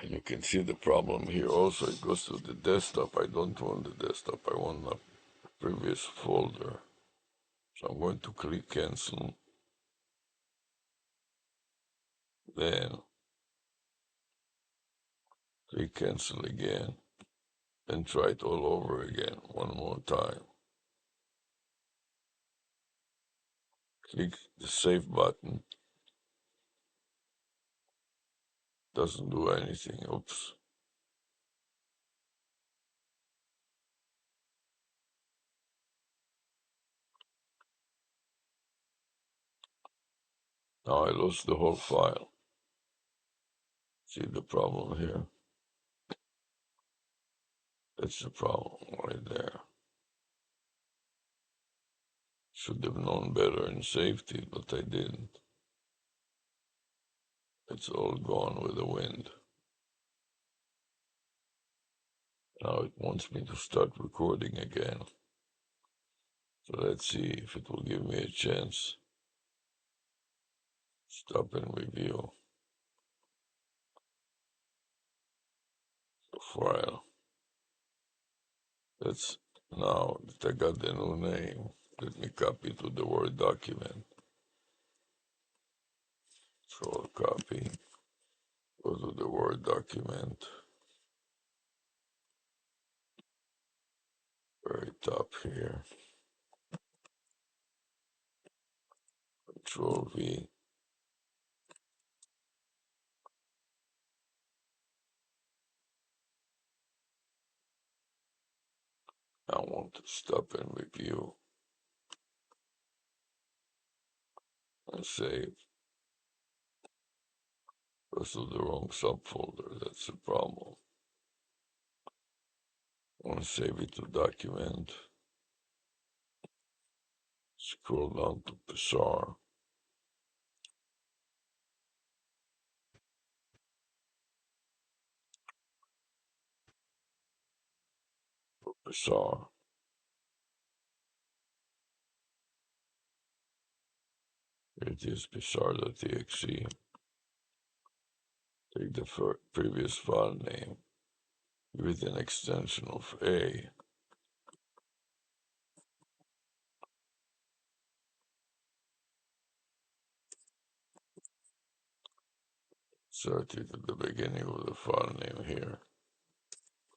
[SPEAKER 1] And you can see the problem here also. It goes to the desktop. I don't want the desktop. I want the previous folder. So I'm going to click cancel. Then click cancel again. And try it all over again one more time. Click the save button. Doesn't do anything. Oops. Now I lost the whole file. See the problem here? That's the problem right there. Should have known better in safety, but I didn't. It's all gone with the wind. Now it wants me to start recording again. So let's see if it will give me a chance. Stop and review the file. Let's now that I got the new name, let me copy to the Word document. Control copy. Go to the Word document. Very top here. Control V. I want to stop and review and save. Goes to the wrong subfolder. That's the problem. I want to save it to document. Scroll down to Psar. Psar. Here it is, psar.exe. Take the previous file name with an extension of A. Insert it at the beginning of the file name here.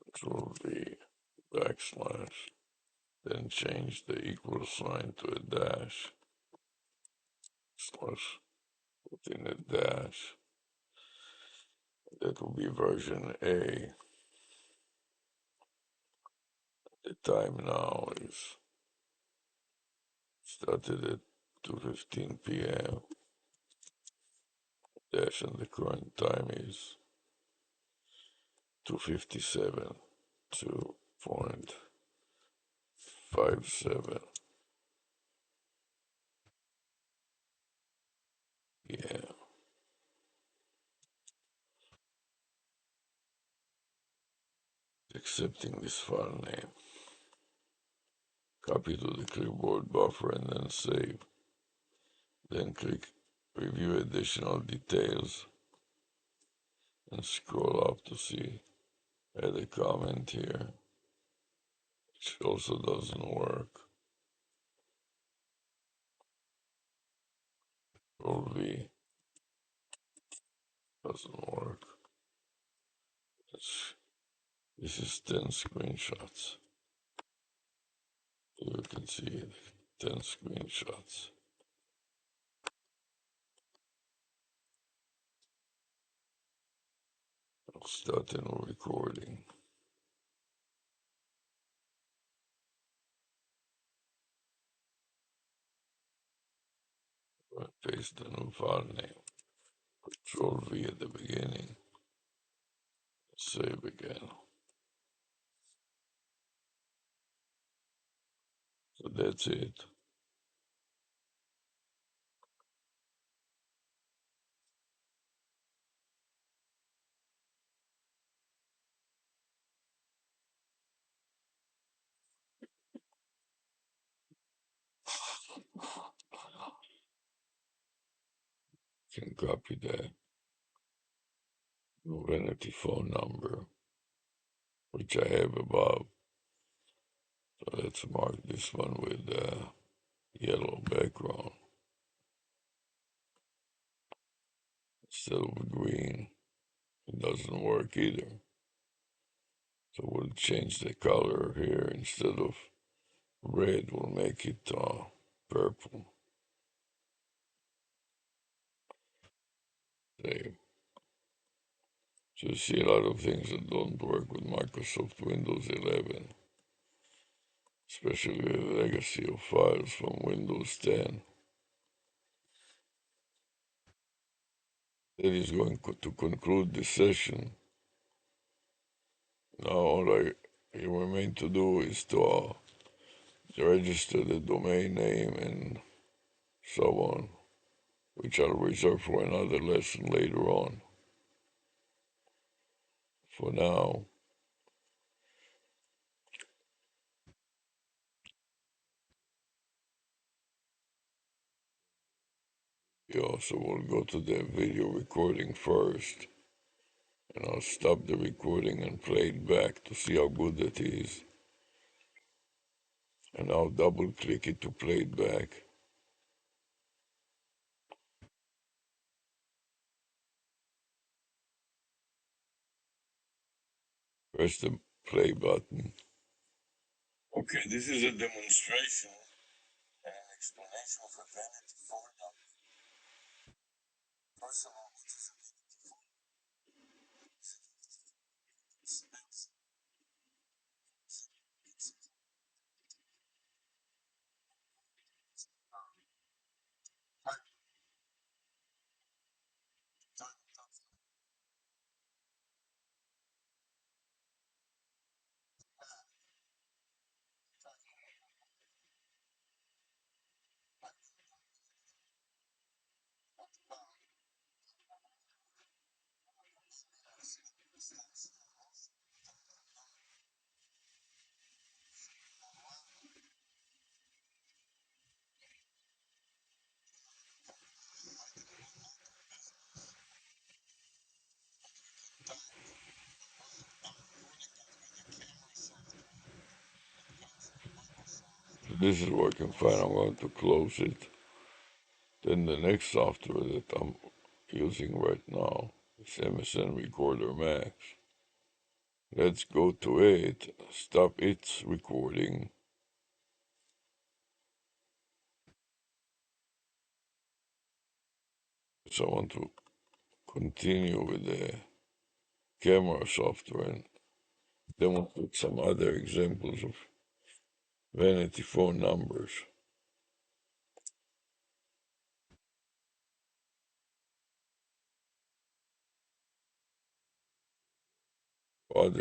[SPEAKER 1] Control V, backslash. Then change the equal sign to a dash. Slash. Put in a dash. That will be version A. The time now is started at 2:15 p.m. Dash and the current time is 2:57. 2.57 p.m. Accepting this file name. Copy to the clipboard buffer and then save. Then click Review Additional Details and scroll up to see add a comment here, which also doesn't work. Control V doesn't work. This is 10 screenshots. You can see it. 10 screenshots. I'll start in recording. Paste the new file name. Control V at the beginning. Save again. So that's it. You can copy the vanity phone number, which I have above. So let's mark this one with yellow background instead of green. It doesn't work either. So we'll change the color here. Instead of red, we'll make it purple. Save. So you see a lot of things that don't work with Microsoft Windows 11, especially the legacy of files from Windows 10. That is going to conclude this session. Now all I remain to do is to register the domain name and so on, which I'll reserve for another lesson later on. For now, we also will go to the video recording first, and I'll stop the recording and play it back to see how good it is. And I'll double click it to play it back. Press the play button. Okay, this is a demonstration and an explanation of a vanity phone. First of all, what is a vanity phone? This is working fine. I'm going to close it. Then the next software that I'm using right now is MSN Recorder Max. Let's go to it, stop its recording. So I want to continue with the camera software, and then we'll put some other examples of vanity phone numbers.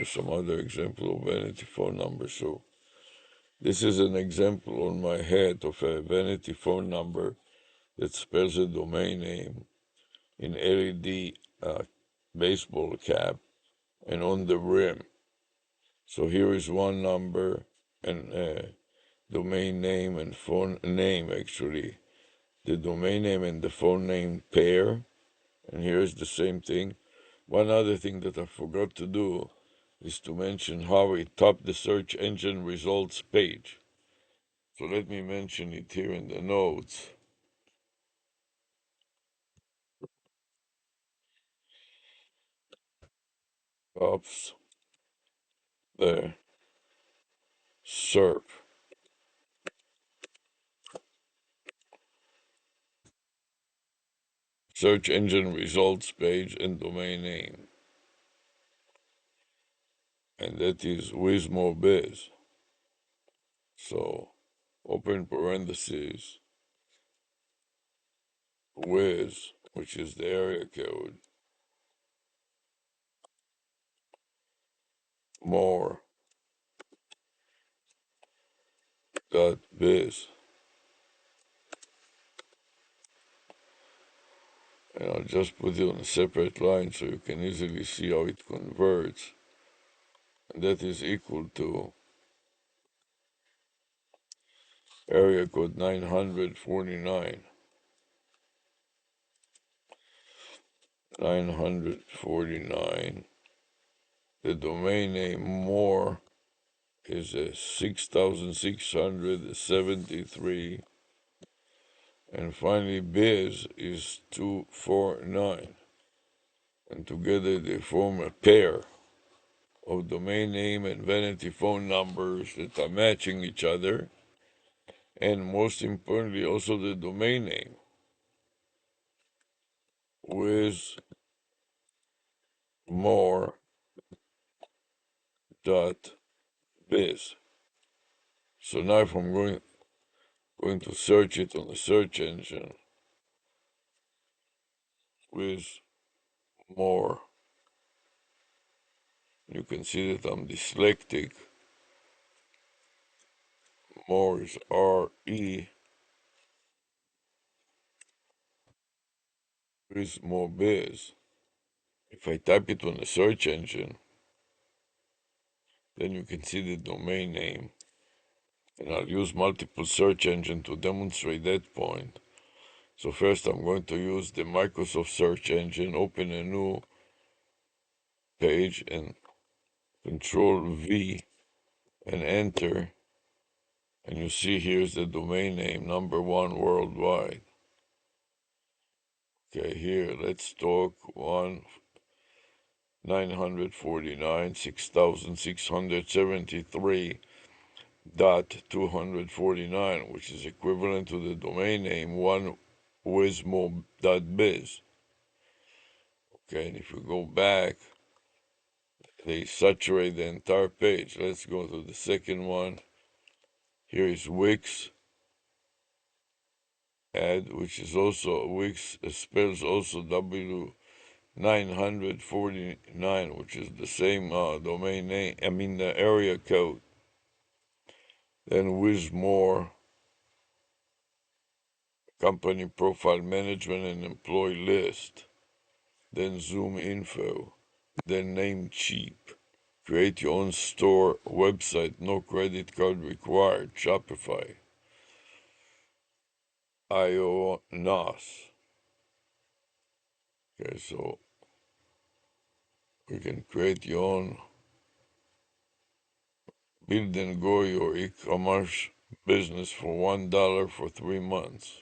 [SPEAKER 1] Some other example of vanity phone numbers. So this is an example on my head of a vanity phone number that spells a domain name in LED baseball cap and on the rim. So here is one number and domain name and phone name, actually. The domain name and the phone name pair. And here's the same thing. One other thing that I forgot to do is to mention how it topped the search engine results page. So let me mention it here in the notes. Tops the SERP, search engine results page and domain name. And that is WizmoBiz. So open parentheses, Wiz, which is the area code, more dot biz. And I'll just put it on a separate line so you can easily see how it converts. And that is equal to area code 949. 949. The domain name more is a 6,673. And finally, biz is 249. And together they form a pair of domain name and vanity phone numbers that are matching each other, and most importantly, also the domain name with more dot biz. So now if I'm going to search it on the search engine with more. You can see that I'm dyslexic. More is R-E, is more biz. If I type it on the search engine, then you can see the domain name. And I'll use multiple search engine to demonstrate that point. So first I'm going to use the Microsoft search engine, open a new page and Control V and enter. And you see here's the domain name, #1 worldwide. Okay, here, let's talk 1,949,673.249, which is equivalent to the domain name 1wismo.biz. Okay, and if you go back, they saturate the entire page. Let's go to the second one. Here is Wix ad, which is also Wix, spells also W949, which is the same domain name, the area code. Then Wizmore, company profile management and employee list. Then Zoom info. Then Namecheap. Create your own store website, no credit card required. Shopify. IONOS. Okay, so we can create your own, build and grow your e-commerce business for $1 for 3 months.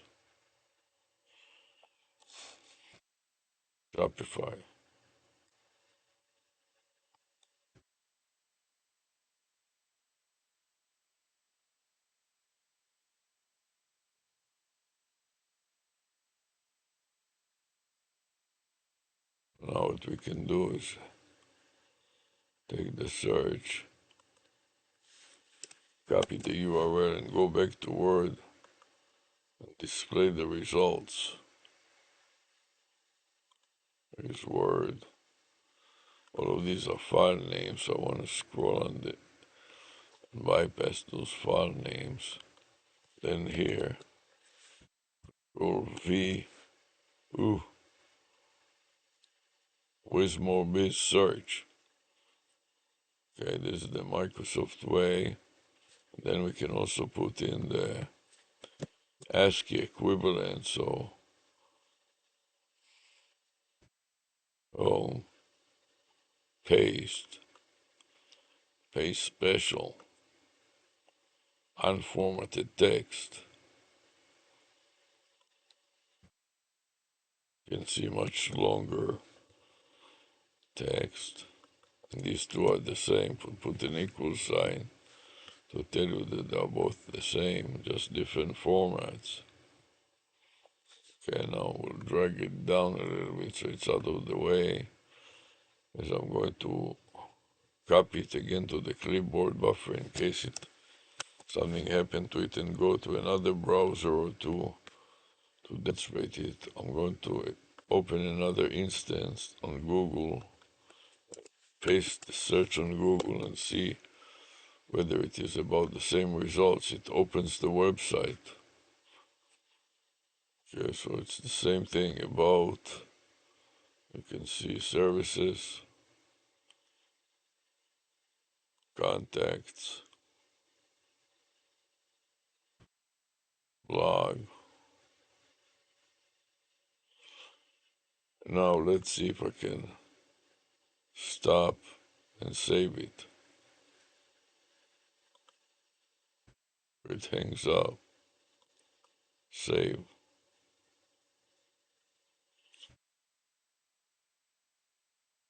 [SPEAKER 1] Shopify. Now what we can do is take the search, copy the URL and go back to Word and display the results. Here's Word. All of these are file names, so I want to scroll on the and bypass those file names. Then here, Control V, Wismore Biz search. Okay, this is the Microsoft way. Then we can also put in the ASCII equivalent, so oh, paste, paste special, unformatted text. You can see much longer text. And these two are the same. Put an equal sign to tell you that they're both the same, just different formats. Okay, now we'll drag it down a little bit so it's out of the way, as I'm going to copy it again to the clipboard buffer in case something happened to it and go to another browser or two to demonstrate it. I'm going to open another instance on Google, paste the search on Google and see whether it is about the same results. It opens the website. Okay, so it's the same thing about, you can see services, contacts, blog. Now let's see if I can stop and save it. It hangs up. Save.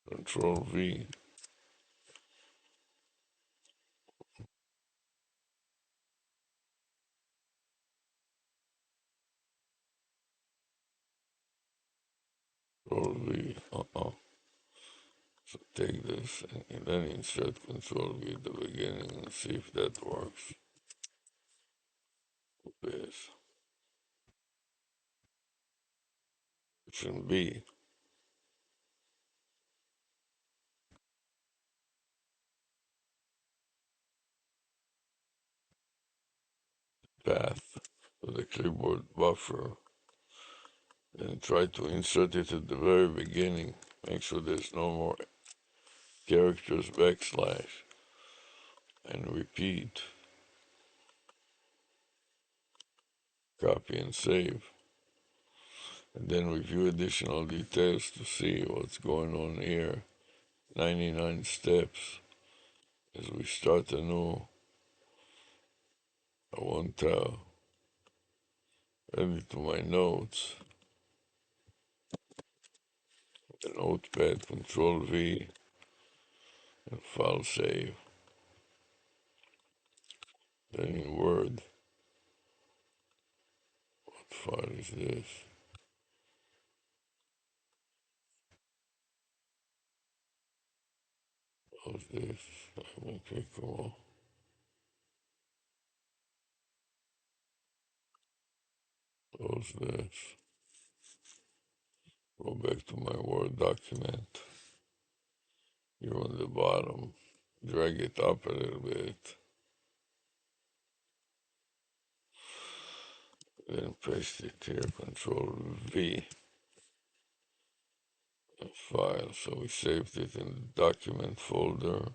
[SPEAKER 1] Control V. Control V. So take this and then insert Control V at the beginning and see if that works. This. Option B. path to the clipboard buffer and try to insert it at the very beginning. Make sure there's no more characters backslash and repeat. Copy and save. And then review additional details to see what's going on here. 99 steps. As we start anew, I want to add it to my notes. The notepad, Control V, and file save. Then in Word, what file is this? How's this? Okay, cool. Close this. Go back to my Word document. Here on the bottom, drag it up a little bit. Then paste it here, Control V. File, so we saved it in the document folder.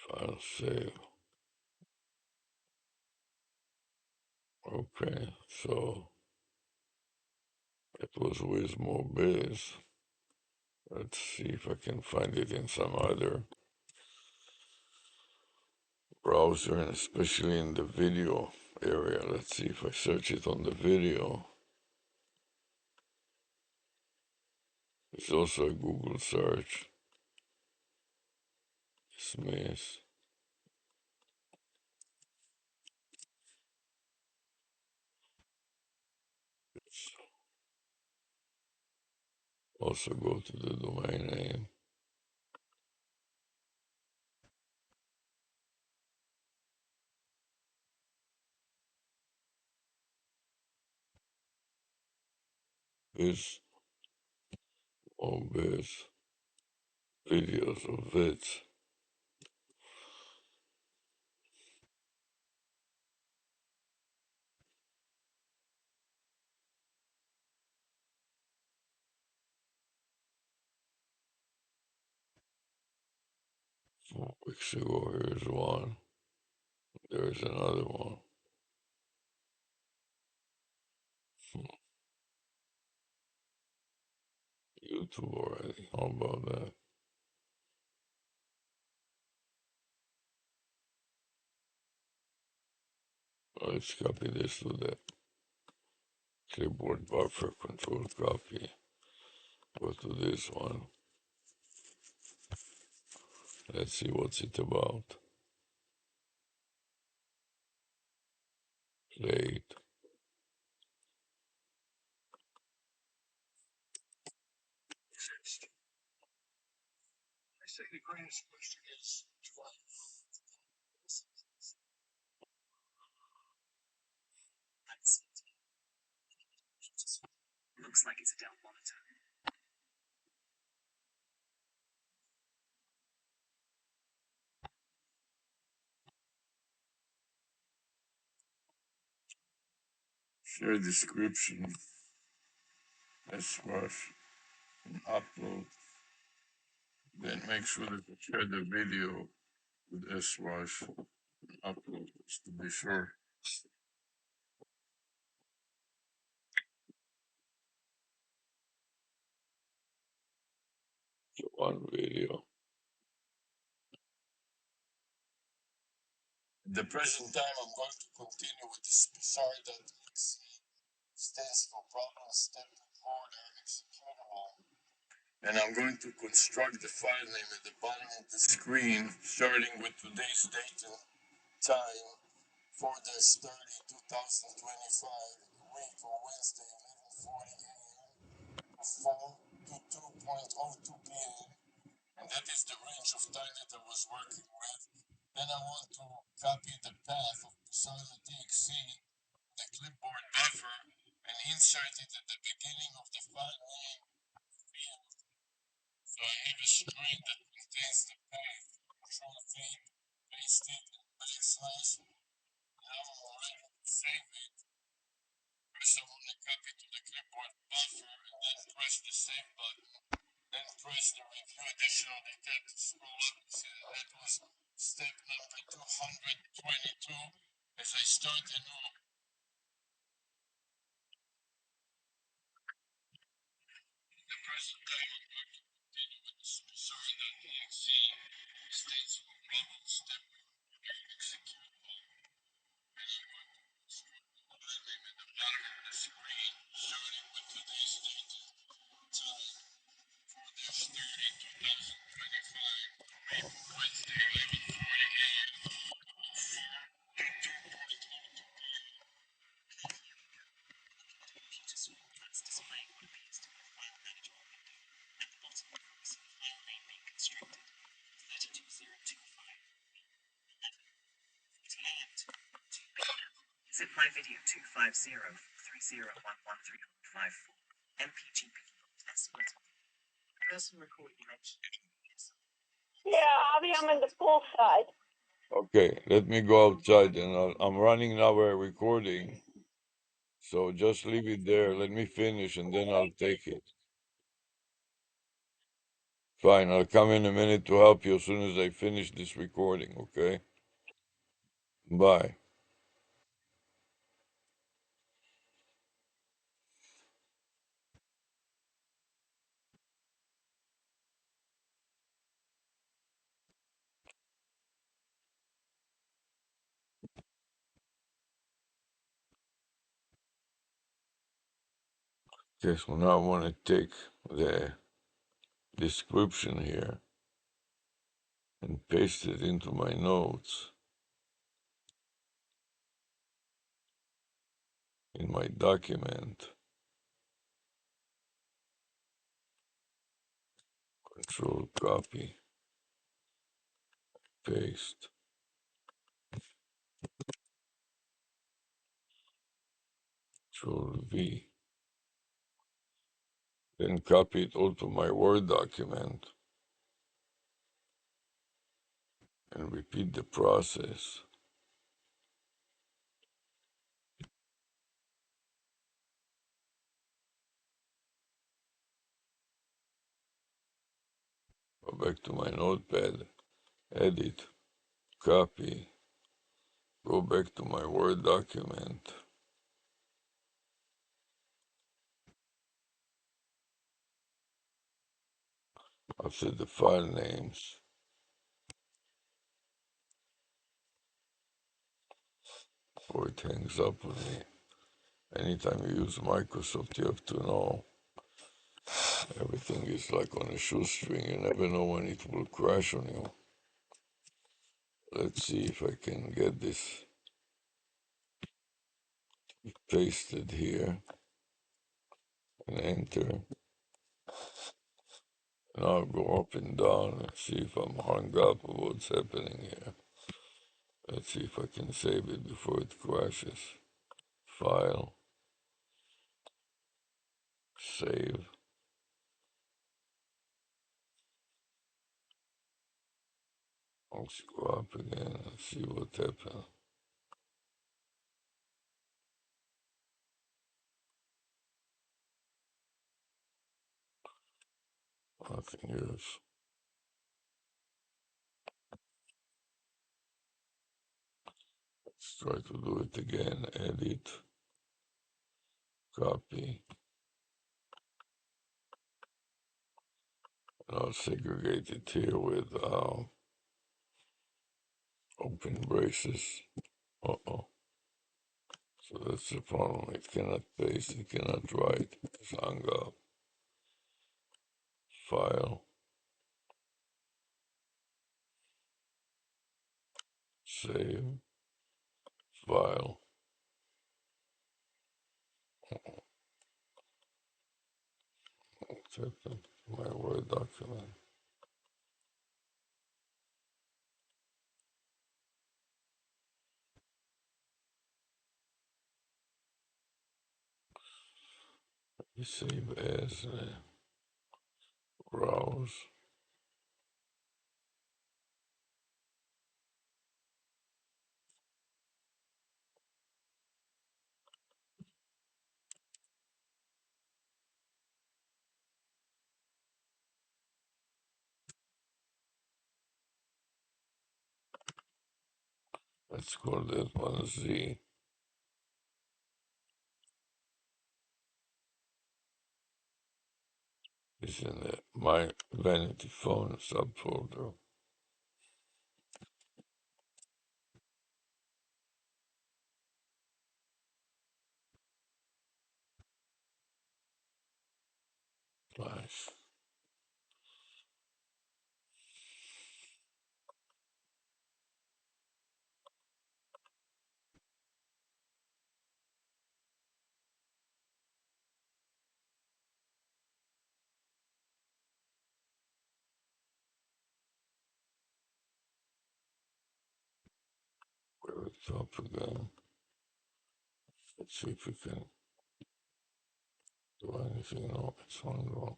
[SPEAKER 1] File save. Okay, so it was WizMobiz. Let's see if I can find it in some other browser, and especially in the video area. Let's see if I search it on the video. It's also a Google search. Dismiss. Also go to the domain name. Biz or Biz. Videos or vids. Weeks ago, here's one. There's another one. YouTube already. How about that? Let's copy this to the clipboard buffer, Control copy. Go to this one. Let's see what's it about. Play it.
[SPEAKER 2] I say the greatest question is looks like it's a Dell monitor.
[SPEAKER 1] Share description. SRush and upload. Then make sure that you share the video with SRush and upload just to be sure. So one video. At the present time, I'm going to continue with this Pizarro.exe. Stands for problem step order executable. And I'm going to construct the file name at the bottom of the screen, starting with today's date and time, 4-30, 2025, week or Wednesday, 11:40 a.m. to 4 to 2:02 p.m. And that is the range of time that I was working with. Then I want to copy the path of Pizarro.exe, the clipboard buffer, and insert it at the beginning of the file name field. So I have a string that contains the path. Control V, paste it, and backslash. Now I'm ready to save it. Press on the copy to the clipboard buffer, and then press the save button. Then press the review additional detail to scroll up and see that was step number 222 as I start a new. In the present time, I'm going to continue with the sorry.exe states for problem step execute all. And I'm going to construct the file name at the bottom of the screen, starting with today's date time. 4-30-2025, Wednesday, 11:40 a.m.
[SPEAKER 2] Zip my video 25030311354 MPGP. Person recording mentioned. Yeah, Avi, I'm in the poolside.
[SPEAKER 1] Okay, let me go outside, and I'm running now a recording. So just leave it there. Let me finish, and then I'll take it. Fine, I'll come in a minute to help you as soon as I finish this recording, okay? Bye. Okay, so now I want to take the description here and paste it into my notes in my document. Control copy, paste, Control V. Then copy it all to my Word document and repeat the process. Go back to my notepad, edit, copy, go back to my Word document. After the file names, before it hangs up on me. Anytime you use Microsoft, you have to know everything is like on a shoestring. You never know when it will crash on you. Let's see if I can get this pasted here and enter. Now I'll go up and down and see if I'm hung up with what's happening here. Let's see if I can save it before it crashes. File, save. I'll go up again and see what happened. Nothing else. Let's try to do it again. Edit, copy. And I'll segregate it here with open braces. Uh-oh. So that's the problem. It cannot paste, it cannot write. It's hung up. File, save, file. Check my Word document. Save as browse. Let's call that one Z. It's in the My Vanity Phone subfolder. Flash. We're at the top again. Let's see if we can do anything. No, it's on wrong.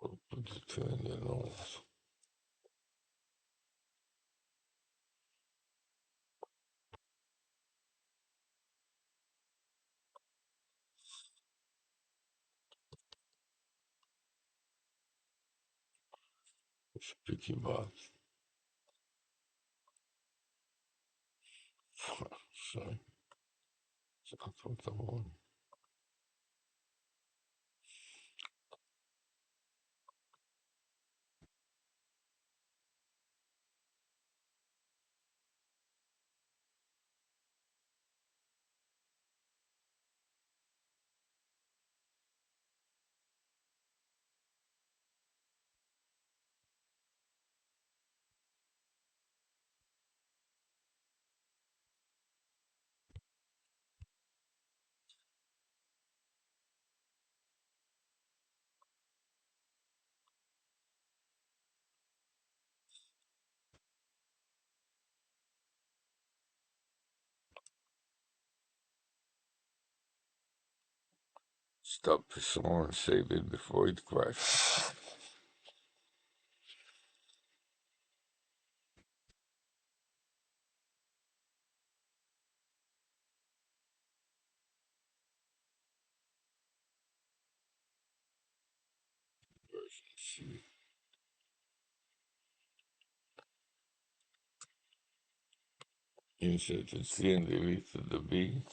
[SPEAKER 1] We'll put the two in the nose. It's picky box. Sorry, it's not what I want. Stop the song and save it before it crashes. Version C. Inserted C and deleted the B.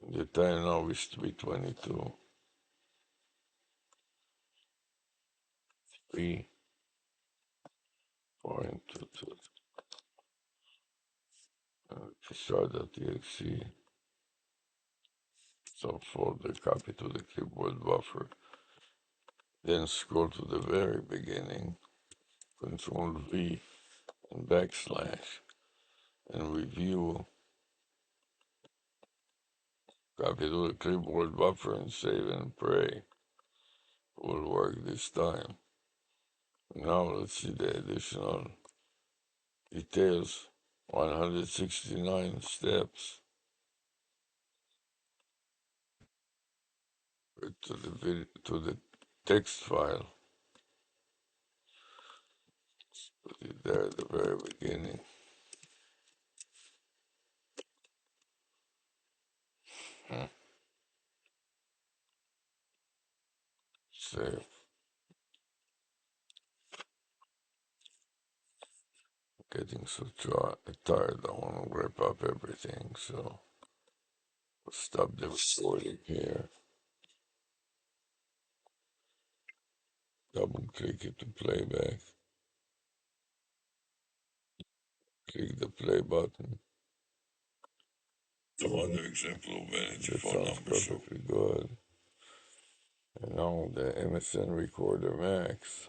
[SPEAKER 1] And the time now is 3:22. 3.22. Start.exe. So folder copy to the keyboard buffer. Then scroll to the very beginning. Control V and backslash. And review. Copy to the keyboard buffer and save and pray. Will work this time. Now let's see the additional details. 169 steps. To the text file. Put it there at the very beginning. Save. Getting so tired, I want to wrap up everything, so I'll stop the recording here. Double click it to playback. Click the play button. Another example of vanity phone number. Perfectly good. And now the MSN Recorder Max.